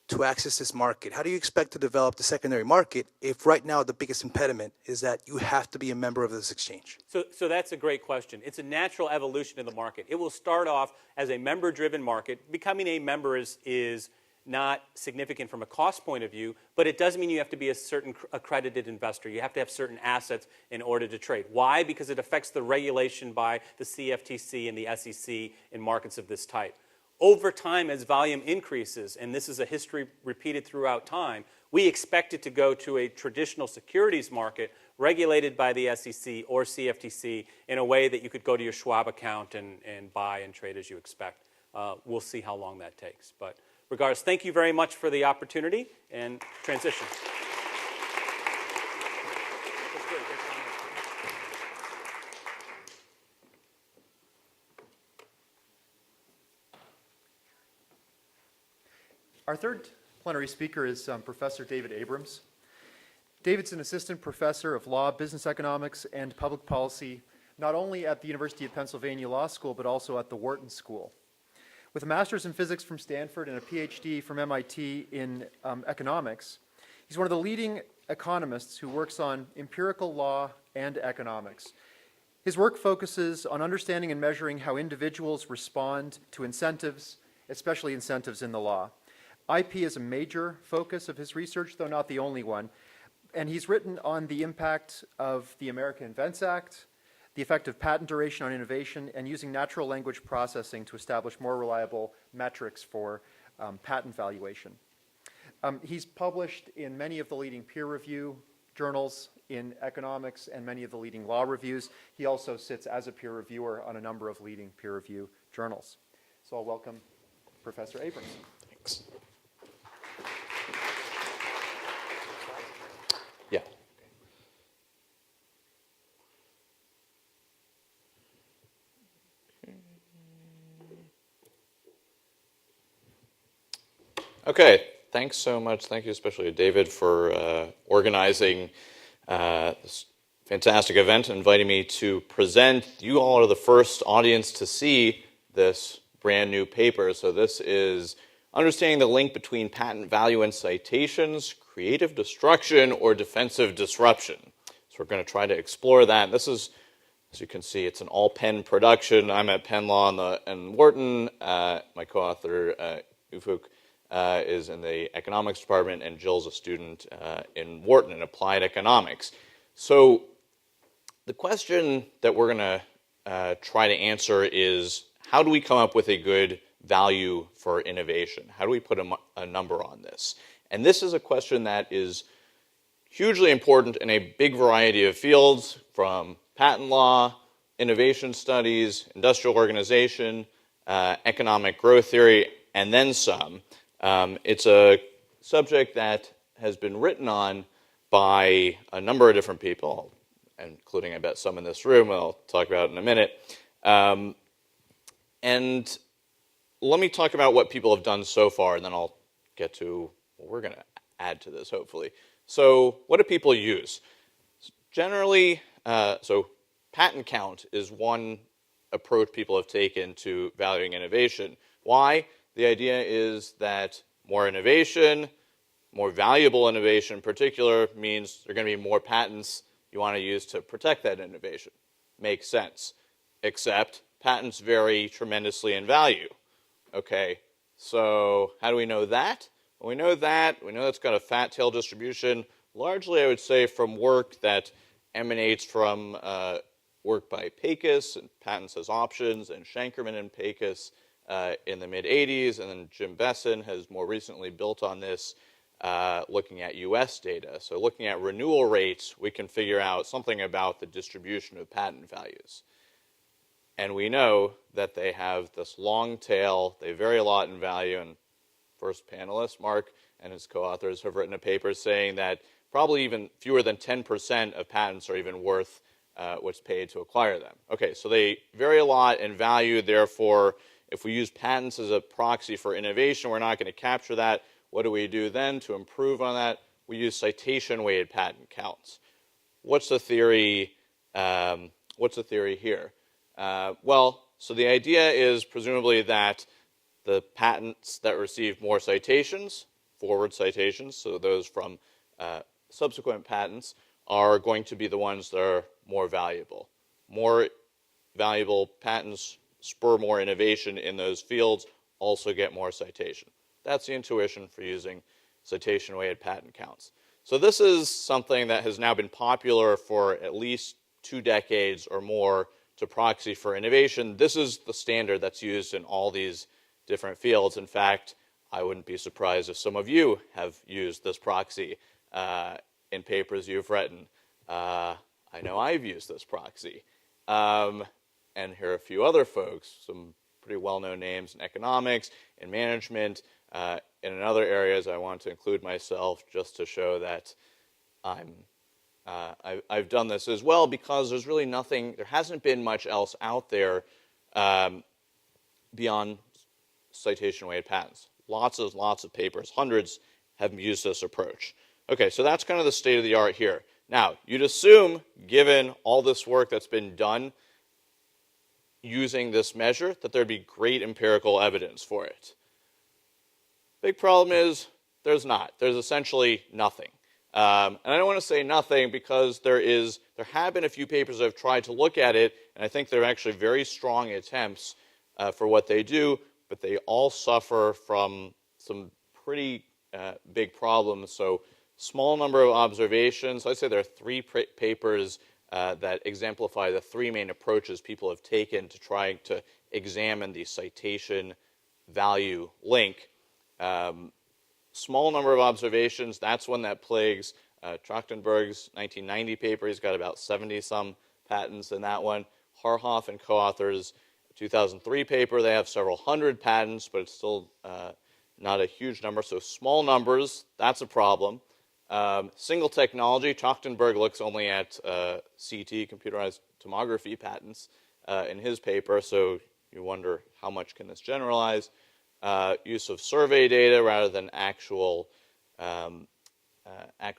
Speaker 7: to access this market? How do you expect to develop the secondary market if right now the biggest impediment is that you have to be a member of this exchange?
Speaker 5: So that's a great question. It's a natural evolution in the market. It will start off as a member-driven market. Becoming a member is not significant from a cost point of view, but it does mean you have to be a certain accredited investor. You have to have certain assets in order to trade. Why? Because it affects the regulation by the CFTC and the SEC in markets of this type. Over time, as volume increases, and this is a history repeated throughout time, we expect it to go to a traditional securities market regulated by the SEC or CFTC in a way that you could go to your Schwab account and buy and trade as you expect. We'll see how long that takes. But regardless, thank you very much for the opportunity and transition.
Speaker 1: Our third plenary speaker is Professor David Abrams. David's an assistant professor of law, business economics, and public policy, not only at the University of Pennsylvania Law School, but also at the Wharton School. With a master's in physics from Stanford and a PhD from MIT in economics, he's one of the leading economists who works on empirical law and economics. His work focuses on understanding and measuring how individuals respond to incentives, especially incentives in the law. IP is a major focus of his research, though not the only one. And he's written on the impact of the American Invents Act, the effect of patent duration on innovation, and using natural language processing to establish more reliable metrics for patent valuation. He's published in many of the leading peer review journals in economics and many of the leading law reviews. He also sits as a peer reviewer on a number of leading peer review journals. So I'll welcome Professor Abrams.
Speaker 8: Thanks. Yeah. Okay, thanks so much. Thank you especially to David for organizing this fantastic event and inviting me to present. You all are the first audience to see this brand new paper. So this is Understanding the Link Between Patent Value and Citations, Creative Destruction or Defensive Disruption. So we're going to try to explore that. This is, as you can see, it's an all-Penn production. I'm at Penn Law and Wharton. My co-author, Ufuk, is in the economics department, and Jill's a student in Wharton in applied economics. So the question that we're going to try to answer is, how do we come up with a good value for innovation? How do we put a number on this? And this is a question that is hugely important in a big variety of fields, from patent law, innovation studies, industrial organization, economic growth theory, and then some. It's a subject that has been written on by a number of different people, including, I bet, some in this room I'll talk about in a minute. And let me talk about what people have done so far, and then I'll get to what we're going to add to this, hopefully. So what do people use? Generally, so patent count is one approach people have taken to valuing innovation. Why? The idea is that more innovation, more valuable innovation in particular, means there are going to be more patents you want to use to protect that innovation. Makes sense. Except patents vary tremendously in value. Okay, so how do we know that? Well, we know that's got a fat tail distribution, largely, I would say, from work that emanates from work by Pecos and Patents as Options, and Shankerman and Pecos in the mid-'80s, and then Jim Besson has more recently built on this, looking at US data. So looking at renewal rates, we can figure out something about the distribution of patent values. And we know that they have this long tail, they vary a lot in value, and first panelist, Mark, and his co-authors have written a paper saying that probably even fewer than 10% of patents are even worth what's paid to acquire them. Okay, so they vary a lot in value, therefore, if we use patents as a proxy for innovation, we're not going to capture that. What do we do then to improve on that? We use citation-weighted patent counts. What's the theory? Here? Well, so the idea is presumably that the patents that receive more citations, forward citations, so those from subsequent patents, are going to be the ones that are more valuable. More valuable patents spur more innovation in those fields, also get more citation. That's the intuition for using citation-weighted patent counts. So this is something that has now been popular for at least 2 decades or more to proxy for innovation. This is the standard that's used in all these different fields. In fact, I wouldn't be surprised if some of you have used this proxy in papers you've written. I know I've used this proxy. And here are a few other folks, some pretty well-known names in economics, in management, and in other areas. I want to include myself just to show that I've done this as well, because there's really nothing, there hasn't been much else out there beyond citation-weighted patents. Lots of papers, hundreds have used this approach. Okay, so that's kind of the state of the art here. Now, you'd assume, given all this work that's been done using this measure, that there'd be great empirical evidence for it. Big problem is there's not. There's essentially nothing. And I don't want to say nothing because there have been a few papers that have tried to look at it, and I think they're actually very strong attempts for what they do, but they all suffer from some pretty big problems. So small number of observations. I'd say there are 3 papers that exemplify the 3 main approaches people have taken to trying to examine the citation value link. Small number of observations, that's one that plagues Trachtenberg's 1990 paper. He's got about 70-some patents in that one. Harhoff and co-authors 2003 paper, they have several hundred patents, but it's still not a huge number. So small numbers, that's a problem. Single technology, Trachtenberg looks only at CT, computerized tomography patents, in his paper, so you wonder how much can this generalize. Use of survey data rather than actual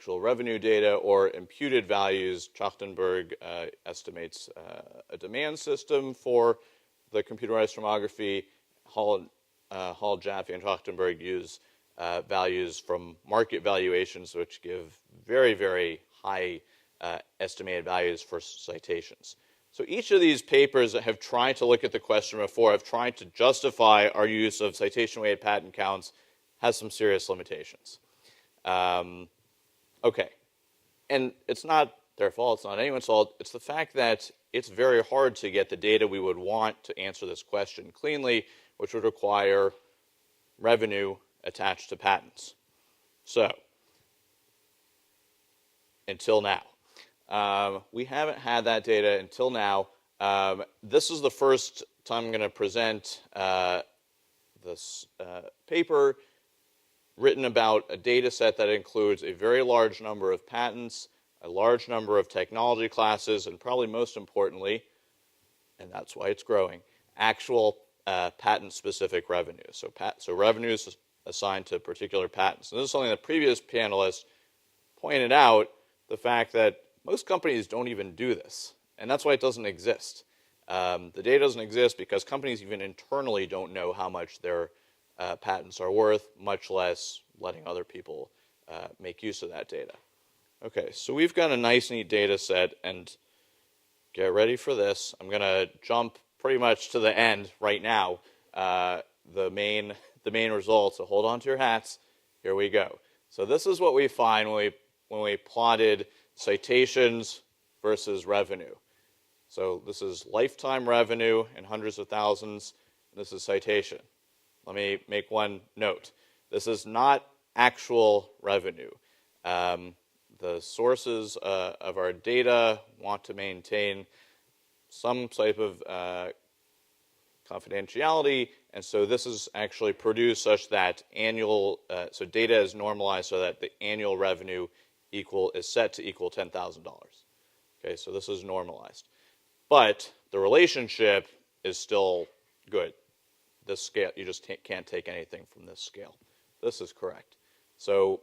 Speaker 8: revenue data or imputed values. Trachtenberg estimates a demand system for the computerized tomography. Hall, Jaffe, and Trachtenberg use values from market valuations, which give very, very high estimated values for citations. So each of these papers that have tried to look at the question before have tried to justify our use of citation-weighted patent counts has some serious limitations. Okay, and it's not their fault, it's not anyone's fault, it's the fact that it's very hard to get the data we would want to answer this question cleanly, which would require revenue attached to patents. So, until now. We haven't had that data until now. This is the first time I'm going to present this paper written about a data set that includes a very large number of patents, a large number of technology classes, and probably most importantly, and that's why it's growing, actual patent-specific revenue. So revenues assigned to particular patents. And this is something the previous panelist pointed out, the fact that most companies don't even do this, and that's why it doesn't exist. The data doesn't exist because companies even internally don't know how much their patents are worth, much less letting other people make use of that data. Okay, so we've got a nice, neat data set, and get ready for this. I'm going to jump pretty much to the end right now, the main results, so hold on to your hats. Here we go. So this is what we find when we plotted citations versus revenue. So this is lifetime revenue in hundreds of thousands. This is citation. Let me make one note. This is not actual revenue. The sources of our data want to maintain some type of confidentiality, and so this is actually produced such that so data is normalized so that the annual revenue is set to equal $10,000. Okay, so this is normalized. But the relationship is still good. This scale, you just can't take anything from this scale. This is correct. So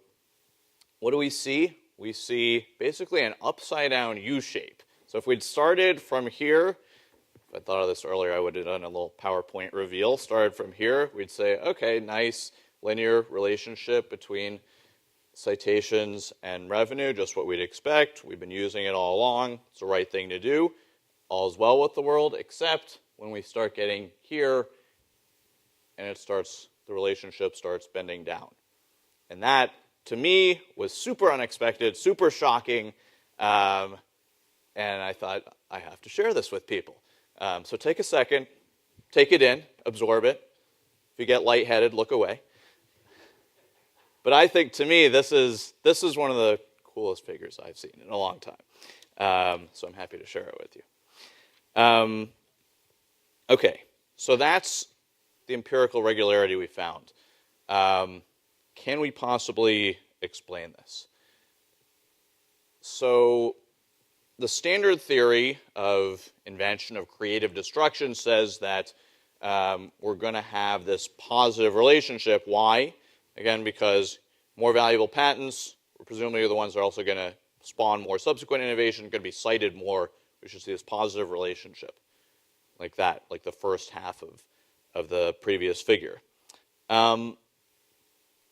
Speaker 8: what do we see? We see basically an upside-down U shape. So if we'd started from here, if I thought of this earlier, I would have done a little PowerPoint reveal. Started from here, we'd say, okay, nice linear relationship between citations and revenue, just what we'd expect. We've been using it all along. It's the right thing to do. All is well with the world, except when we start getting here, and the relationship starts bending down. And that, to me, was super unexpected, super shocking, and I thought, I have to share this with people. So take a second, take it in, absorb it. If you get lightheaded, look away. But I think, to me, this is one of the coolest figures I've seen in a long time. So I'm happy to share it with you. Okay, so that's the empirical regularity we found. Can we possibly explain this? So the standard theory of invention of creative destruction says that we're going to have this positive relationship. Why? Again, because more valuable patents, presumably, are the ones that are also going to spawn more subsequent innovation, going to be cited more. We should see this positive relationship like that, like the first half of the previous figure.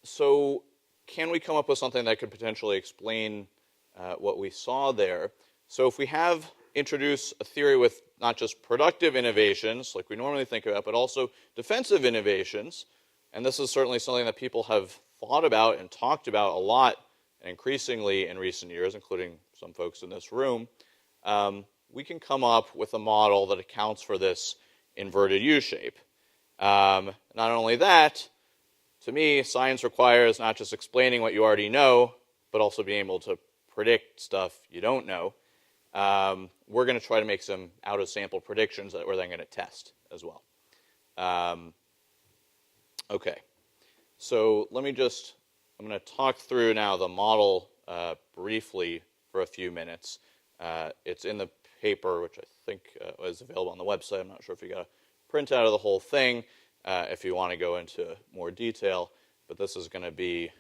Speaker 8: So can we come up with something that could potentially explain what we saw there? So if we have introduced a theory with not just productive innovations, like we normally think about, but also defensive innovations, and this is certainly something that people have thought about and talked about a lot and increasingly in recent years, including some folks in this room, we can come up with a model that accounts for this inverted U-shape. Not only that, to me, science requires not just explaining what you already know, but also being able to predict stuff you don't know. We're going to try to make some out-of-sample predictions that we're then going to test as well. Okay, so I'm going to talk through now the model briefly for a few minutes. It's in the paper, which I think is available on the website. I'm not sure if you got a printout of the whole thing if you want to go into more detail, but this is going to be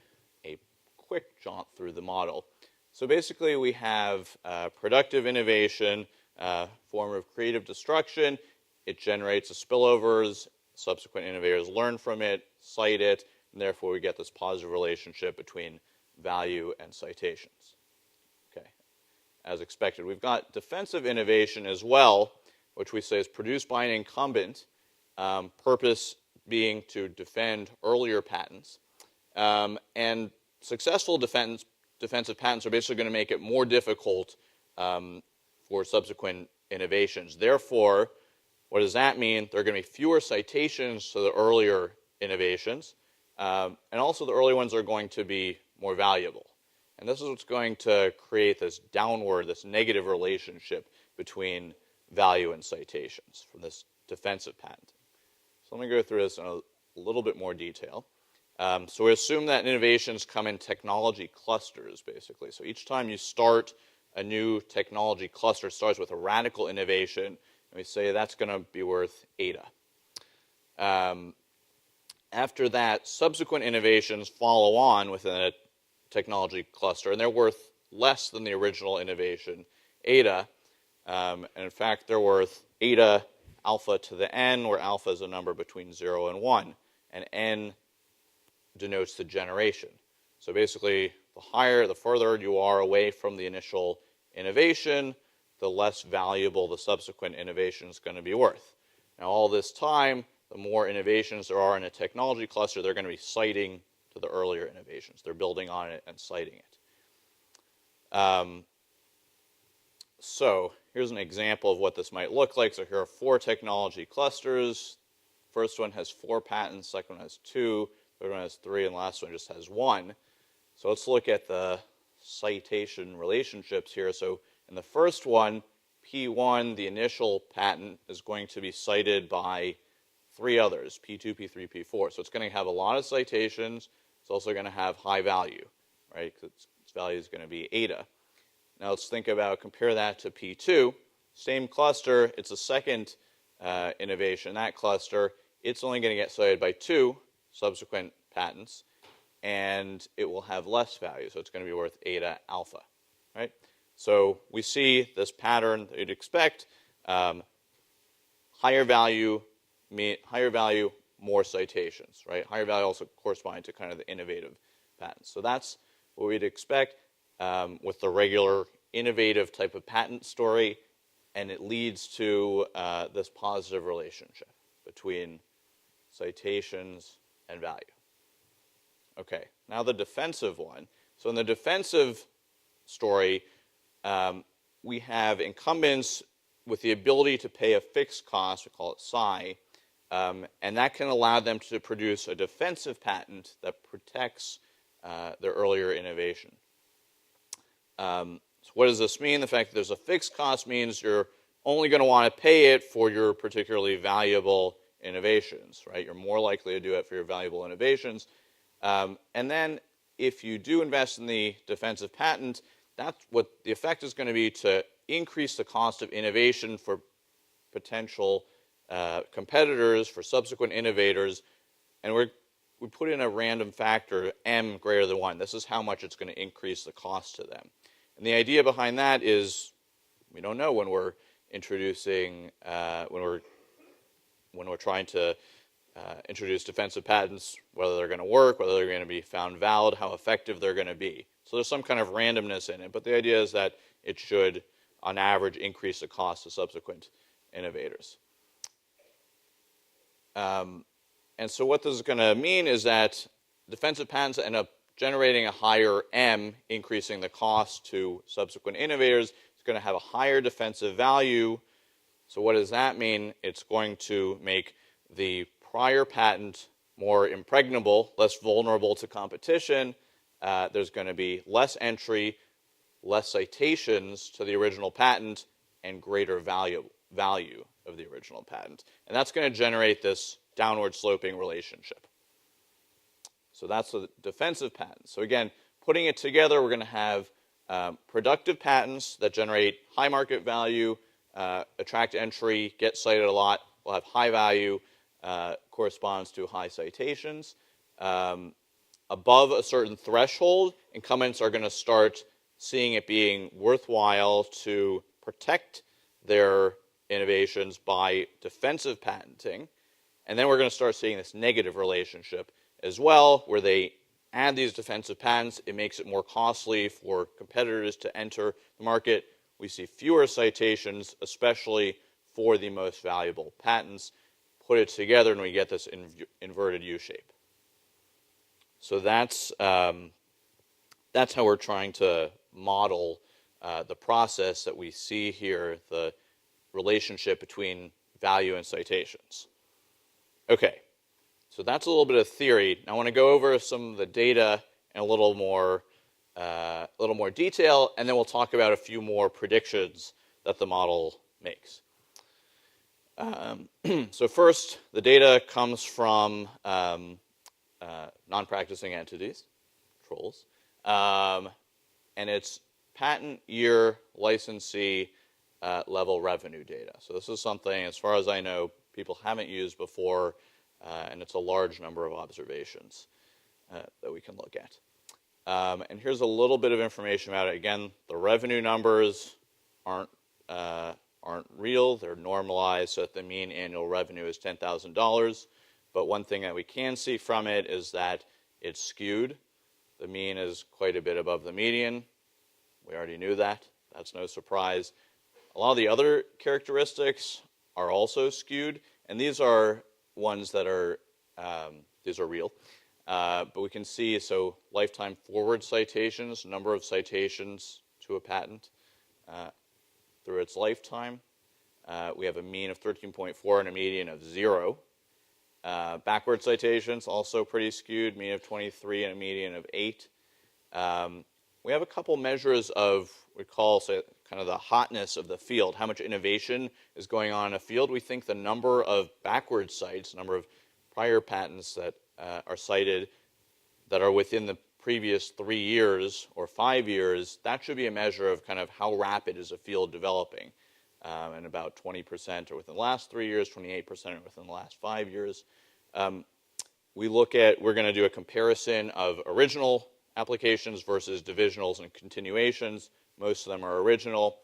Speaker 8: a quick jaunt through the model. So basically we have productive innovation, form of creative destruction. It generates the spillovers. Subsequent innovators learn from it, cite it, and therefore we get this positive relationship between value and citations. Okay, as expected. We've got defensive innovation as well, which we say is produced by an incumbent, purpose being to defend earlier patents. And successful defensive patents are basically going to make it more difficult for subsequent innovations. Therefore, what does that mean? There are going to be fewer citations to the earlier innovations, and also the early ones are going to be more valuable. And this is what's going to create this downward, this negative relationship between value and citations from this defensive patenting. So let me go through this in a little bit more detail. So we assume that innovations come in technology clusters, basically. So each time you start a new technology cluster, starts with a radical innovation, and we say that's going to be worth eta. After that, subsequent innovations follow on within a technology cluster, and they're worth less than the original innovation, eta. And in fact, they're worth eta alpha to the n, where alpha is a number between 0 and 1, and n denotes the generation. So basically, the further you are away from the initial innovation, the less valuable the subsequent innovation is going to be worth. Now, all this time, the more innovations there are in a technology cluster, they're going to be citing to the earlier innovations. They're building on it and citing it. So here's an example of what this might look like. So here are 4 technology clusters. First one has 4 patents, second one has 2, third one has 3, and the last one just has 1. So let's look at the citation relationships here. So in the first one, P1, the initial patent, is going to be cited by 3 others, P2, P3, P4. So it's going to have a lot of citations. It's also going to have high value, right? Because its value is going to be eta. Now let's compare that to P2. Same cluster, it's a second innovation. That cluster, it's only going to get cited by 2 subsequent patents, and it will have less value. So it's going to be worth eta alpha, right? So we see this pattern that you'd expect. Higher value, more citations, right? Higher value also corresponding to kind of the innovative patents. So that's what we'd expect with the regular innovative type of patent story, and it leads to this positive relationship between citations and value. Okay, now the defensive one. So in the defensive story, we have incumbents with the ability to pay a fixed cost, we call it psi, and that can allow them to produce a defensive patent that protects their earlier innovation. So what does this mean? The fact that there's a fixed cost means you're only going to want to pay it for your particularly valuable innovations, right? You're more likely to do it for your valuable innovations. And then if you do invest in the defensive patent, that's what the effect is going to be to increase the cost of innovation for potential competitors, for subsequent innovators. And we put in a random factor, m greater than 1. This is how much it's going to increase the cost to them. And the idea behind that is we don't know when we're introducing, when we're trying to introduce defensive patents, whether they're going to work, whether they're going to be found valid, how effective they're going to be. So there's some kind of randomness in it, but the idea is that it should, on average, increase the cost to subsequent innovators. And so what this is going to mean is that defensive patents end up generating a higher M, increasing the cost to subsequent innovators. It's going to have a higher defensive value. So what does that mean? It's going to make the prior patent more impregnable, less vulnerable to competition. There's going to be less entry, less citations to the original patent, and greater value of the original patent. And that's going to generate this downward sloping relationship. So that's the defensive patent. So again, putting it together, we're going to have productive patents that generate high market value, attract entry, get cited a lot, will have high value, corresponds to high citations. Above a certain threshold, incumbents are going to start seeing it being worthwhile to protect their innovations by defensive patenting. And then we're going to start seeing this negative relationship as well, where they add these defensive patents. It makes it more costly for competitors to enter the market. We see fewer citations, especially for the most valuable patents. Put it together and we get this inverted U shape. So that's how we're trying to model the process that we see here, the relationship between value and citations. Okay, so that's a little bit of theory. Now I want to go over some of the data in a little more detail, and then we'll talk about a few more predictions that the model makes. So first, the data comes from non-practicing entities, trolls, and it's patent year licensee level revenue data. So this is something, as far as I know, people haven't used before, and it's a large number of observations that we can look at. And here's a little bit of information about it. Again, the revenue numbers aren't real. They're normalized, so that the mean annual revenue is $10,000. But one thing that we can see from it is that it's skewed. The mean is quite a bit above the median. We already knew that. That's no surprise. A lot of the other characteristics are also skewed, and these are ones that are real. But we can see, so lifetime forward citations, number of citations to a patent through its lifetime. We have a mean of 13.4 and a median of 0. Backward citations, also pretty skewed, mean of 23 and a median of 8. We have a couple measures of, we call, say, kind of the hotness of the field, how much innovation is going on in a field. We think the number of backward cites, number of prior patents that are cited that are within the previous 3 years or 5 years, that should be a measure of kind of how rapid is a field developing. And about 20% are within the last 3 years, 28% are within the last 5 years. We're going to do a comparison of original applications versus divisionals and continuations. Most of them are original.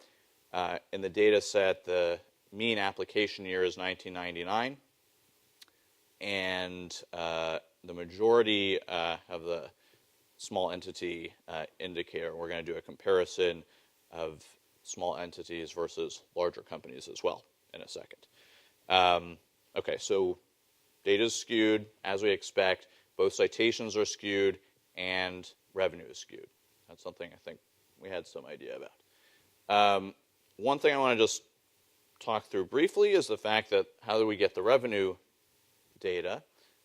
Speaker 8: In the data set, the mean application year is 1999. And the majority have the small entity indicator. We're going to do a comparison of small entities versus larger companies as well in a second. Okay, so data is skewed, as we expect. Both citations are skewed and revenue is skewed. That's something I think we had some idea about. One thing I want to just talk through briefly is the fact that how do we get the revenue data?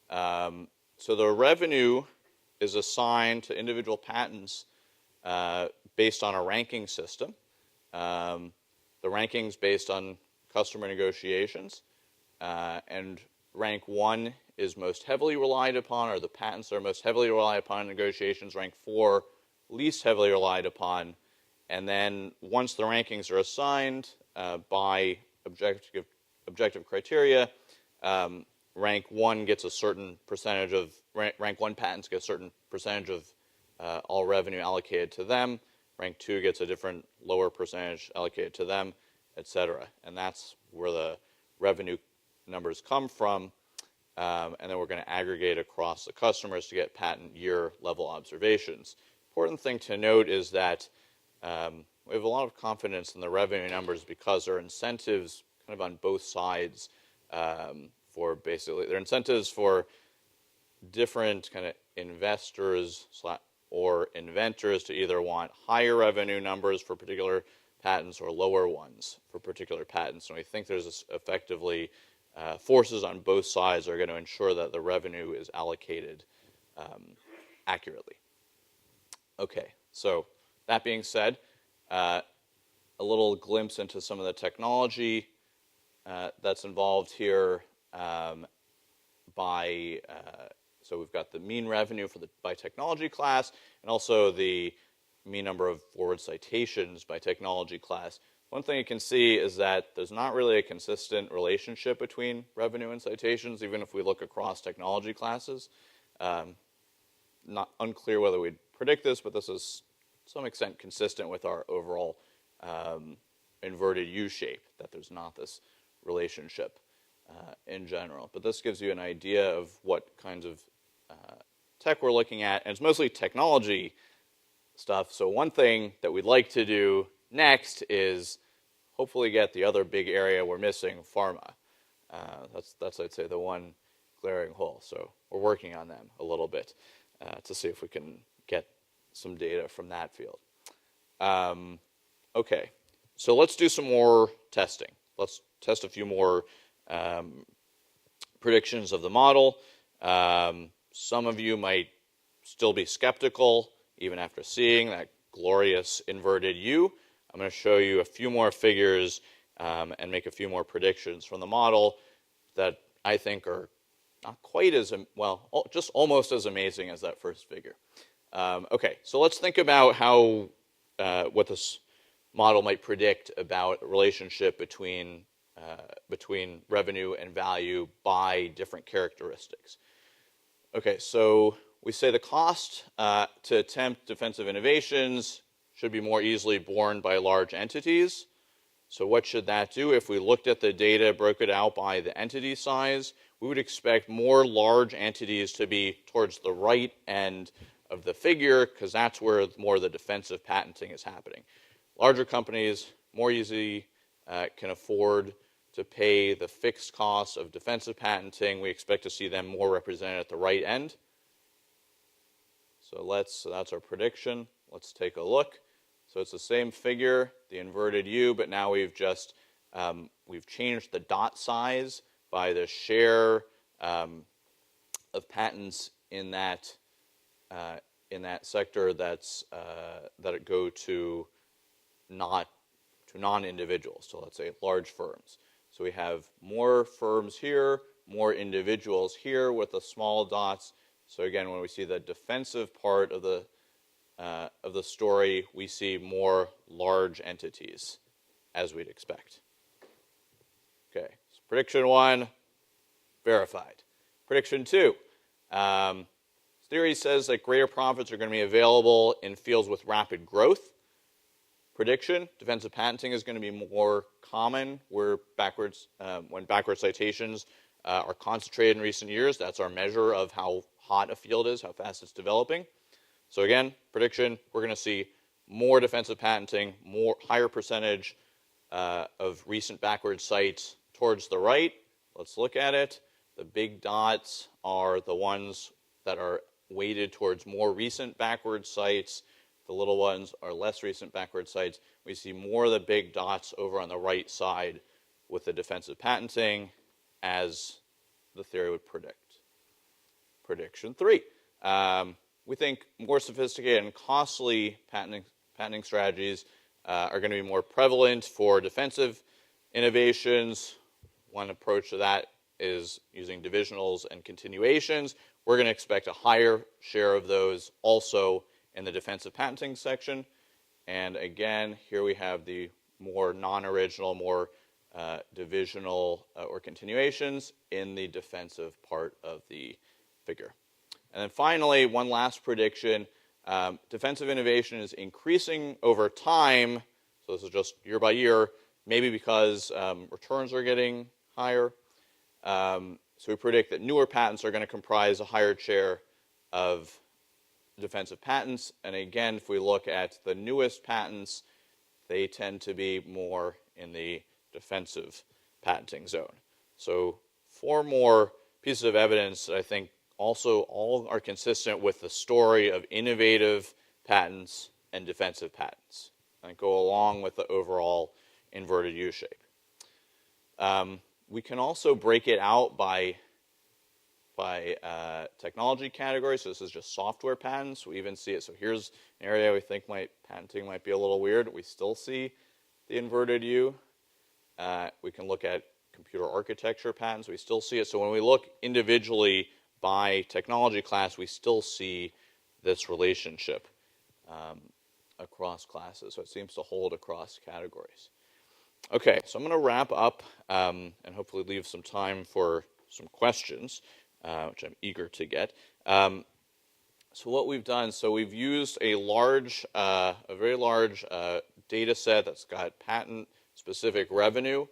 Speaker 8: So the revenue is assigned to individual patents based on a ranking system. The ranking's based on customer negotiations, and rank 1 is most heavily relied upon, or the patents that are most heavily relied upon in negotiations. Rank 4, least heavily relied upon. And then once the rankings are assigned by objective criteria, rank 1 gets a certain percentage of, rank 1 patents get a certain percentage of all revenue allocated to them. Rank 2 gets a different lower percentage allocated to them, et cetera. And that's where the revenue numbers come from. and then we're going to aggregate across the customers to get patent year level observations. Important thing to note is that we have a lot of confidence in the revenue numbers because there are incentives kind of on both sides for basically, there are incentives for different kind of investors or inventors to either want higher revenue numbers for particular patents or lower ones for particular patents. And we think there's effectively forces on both sides that are going to ensure that the revenue is allocated accurately. Okay, so that being said, a little glimpse into some of the technology that's involved here so we've got the mean revenue for the by technology class and also the mean number of forward citations by technology class. One thing you can see is that there's not really a consistent relationship between revenue and citations, even if we look across technology classes. Not unclear whether we'd predict this, but this is to some extent consistent with our overall inverted U shape, that there's not this relationship in general. But this gives you an idea of what kinds of tech we're looking at, and it's mostly technology stuff. So one thing that we'd like to do next is hopefully get the other big area we're missing, pharma. That's I'd say the one glaring hole. So we're working on them a little bit to see if we can get some data from that field. Okay, so let's do some more testing. Let's test a few more predictions of the model. Some of you might still be skeptical even after seeing that glorious inverted U. I'm going to show you a few more figures and make a few more predictions from the model that I think are not quite as, well, just almost as amazing as that first figure. Okay, so let's think about how, what this model might predict about a relationship between revenue and value by different characteristics. Okay, so we say the cost to attempt defensive innovations should be more easily borne by large entities. So what should that do? If we looked at the data, broke it out by the entity size, we would expect more large entities to be towards the right end of the figure, because that's where more of the defensive patenting is happening. Larger companies more easily can afford to pay the fixed costs of defensive patenting. We expect to see them more represented at the right end. So that's our prediction. Let's take a look. So it's the same figure, the inverted U, but now we've just we've changed the dot size by the share of patents in that sector that go to non-individuals. So let's say large firms. So we have more firms here, more individuals here with the small dots. So again, when we see the defensive part of the story, we see more large entities, as we'd expect. Okay, so prediction 1, verified. Prediction 2, theory says that greater profits are going to be available in fields with rapid growth. Prediction, defensive patenting is going to be more common when backward citations are concentrated in recent years. That's our measure of how hot a field is, how fast it's developing. So again, prediction, we're going to see more defensive patenting, higher percentage of recent backward cites towards the right. Let's look at it. The big dots are the ones that are weighted towards more recent backward cites. The little ones are less recent backward cites. We see more of the big dots over on the right side with the defensive patenting, as the theory would predict. Prediction 3. We think more sophisticated and costly patenting strategies are going to be more prevalent for defensive innovations. One approach to that is using divisionals and continuations. We're going to expect a higher share of those also in the defensive patenting section. And again, here we have the more non-original, more divisional or continuations in the defensive part of the figure. And then finally, one last prediction. Defensive innovation is increasing over time. So this is just year by year, maybe because returns are getting higher. So we predict that newer patents are going to comprise a higher share of defensive patents. And again, if we look at the newest patents, they tend to be more in the defensive patenting zone. So 4 more pieces of evidence that I think also all are consistent with the story of innovative patents and defensive patents and go along with the overall inverted U shape. We can also break it out by technology categories. So this is just software patents. We even see it. So here's an area we think patenting might be a little weird. We still see the inverted U. We can look at computer architecture patents. We still see it. So when we look individually by technology class, we still see this relationship across classes. So it seems to hold across categories. Okay, so I'm going to wrap up and hopefully leave some time for some questions, which I'm eager to get. So what we've done, so we've used a very large data set that's got patent-specific revenue.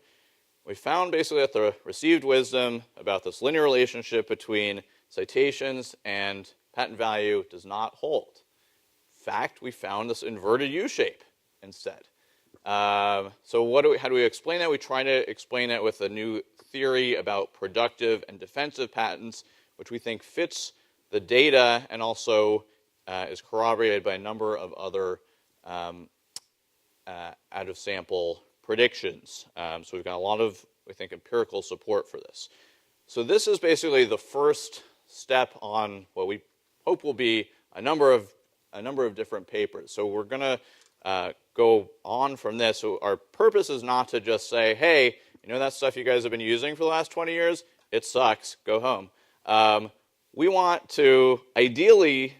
Speaker 8: We found basically that the received wisdom about this linear relationship between citations and patent value does not hold. In fact, we found this inverted U shape instead. So how do we explain that? We try to explain that with a new theory about productive and defensive patents, which we think fits the data and also is corroborated by a number of other out-of-sample predictions. So we've got a lot of, we think, empirical support for this. So this is basically the first step on what we hope will be a number of different papers. So we're going to go on from this. So our purpose is not to just say, hey, you know that stuff you guys have been using for the last 20 years? It sucks. Go home. We want to ideally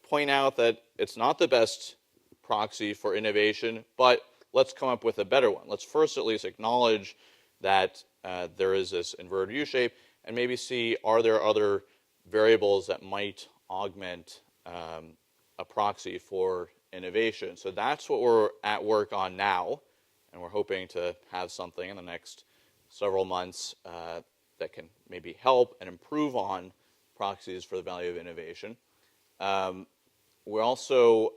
Speaker 8: point out that it's not the best proxy for innovation, but let's come up with a better one. Let's first at least acknowledge that there is this inverted U shape and maybe see, are there other variables that might augment a proxy for innovation. So that's what we're at work on now, and we're hoping to have something in the next several months that can maybe help and improve on proxies for the value of innovation. We also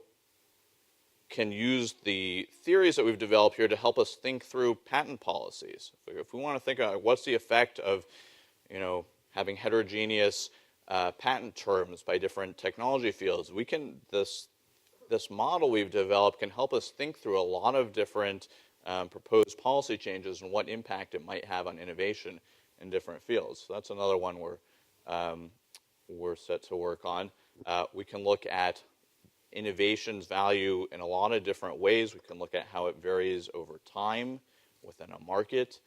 Speaker 8: can use the theories that we've developed here to help us think through patent policies. If we want to think about what's the effect of, having heterogeneous patent terms by different technology fields, we can this model we've developed can help us think through a lot of different proposed policy changes and what impact it might have on innovation in different fields. So that's another one we're set to work on. We can look at innovation's value in a lot of different ways. We can look at how it varies over time within a market.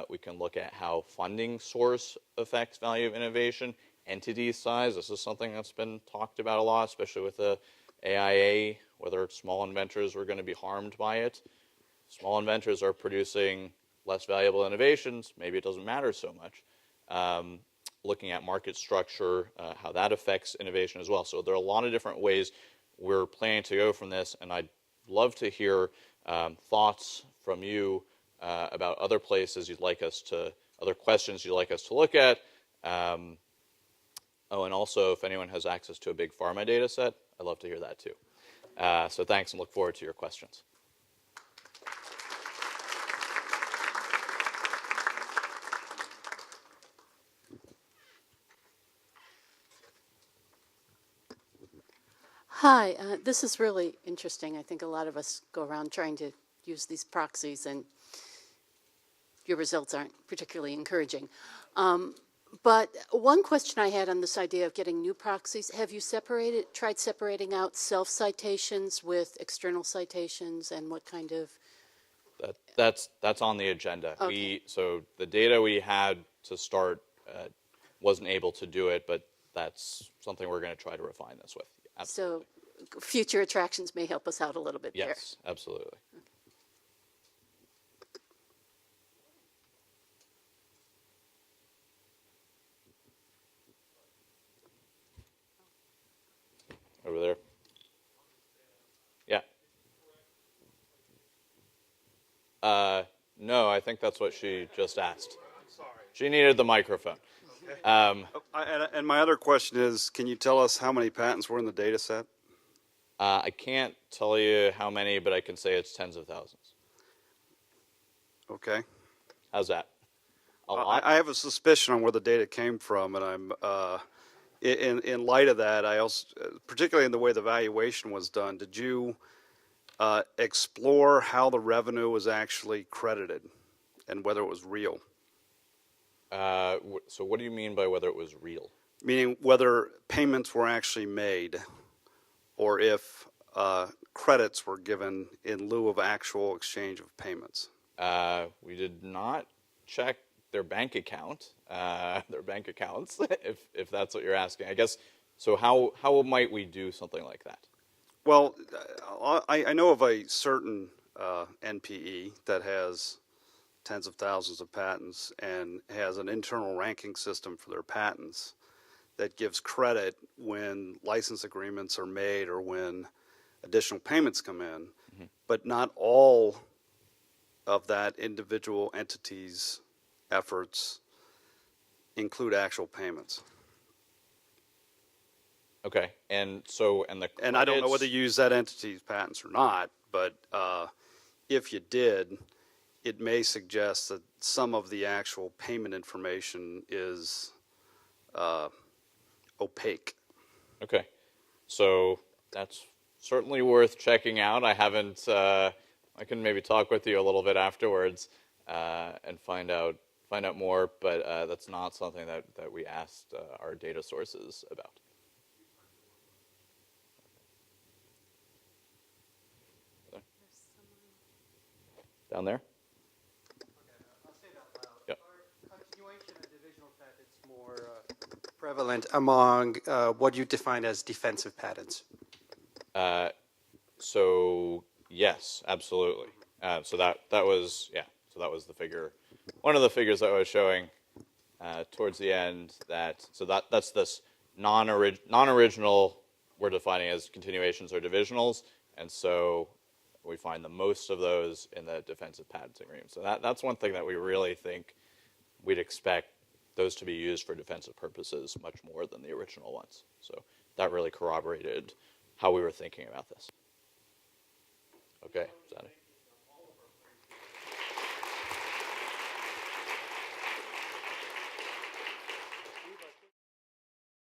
Speaker 8: We can look at how funding source affects value of innovation. Entity size, this is something that's been talked about a lot, especially with the AIA, whether small inventors were going to be harmed by it. Small inventors are producing less valuable innovations. Maybe it doesn't matter so much. Looking at market structure, how that affects innovation as well. So there are a lot of different ways we're planning to go from this, and I'd love to hear thoughts from you about other places you'd like us to, other questions you'd like us to look at. And also, if anyone has access to a big pharma data set, I'd love to hear that too. So thanks, and look forward to your questions.
Speaker 9: Hi, this is really interesting. I think a lot of us go around trying to use these proxies, and your results aren't particularly encouraging. But one question I had on this idea of getting new proxies, have you tried separating out self-citations with external citations, and what kind of?
Speaker 8: That's on the agenda.
Speaker 9: Okay.
Speaker 8: So the data we had to start wasn't able to do it, but that's something we're going to try to refine this with. Absolutely.
Speaker 9: So future attractions may help us out a little bit there.
Speaker 8: Yes, absolutely. Okay. Over there. Yeah. No, I think that's what she just asked.
Speaker 6: Sorry.
Speaker 8: She needed the microphone.
Speaker 10: And my other question is, can you tell us how many patents were in the data set?
Speaker 8: I can't tell you how many, but I can say it's tens of thousands.
Speaker 10: Okay.
Speaker 8: How's that? A lot?
Speaker 10: I have a suspicion on where the data came from, and I'm in light of that, I also, particularly in the way the valuation was done, did you explore how the revenue was actually credited and whether it was real?
Speaker 8: So what do you mean by whether it was real?
Speaker 10: Meaning whether payments were actually made or if credits were given in lieu of actual exchange of payments.
Speaker 8: We did not check their bank account, their bank accounts, if that's what you're asking. I guess, so how might we do something like that?
Speaker 10: Well, I know of a certain NPE that has tens of thousands of patents and has an internal ranking system for their patents that gives credit when license agreements are made or when additional payments come in, but not all of that individual entity's efforts include actual payments.
Speaker 8: Okay, and so, and the credits...
Speaker 10: And I don't know whether you use that entity's patents or not, but if you did, it may suggest that some of the actual payment information is opaque.
Speaker 8: Okay, so that's certainly worth checking out. I haven't, I can maybe talk with you a little bit afterwards and find out more, but that's not something that we asked our data sources about. Down there?
Speaker 6: I'll say it out loud.
Speaker 8: Yep.
Speaker 6: Are continuation and divisional patents more prevalent among what you define as defensive patents?
Speaker 8: So yes, absolutely. So that was, yeah. So that was the figure, one of the figures that I was showing towards the end. That's this non-original we're defining as continuations or divisionals, and so we find the most of those in the defensive patenting regime. So that's one thing that we really think we'd expect those to be used for defensive purposes much more than the original ones. So that really corroborated how we were thinking about this. Okay, is that it?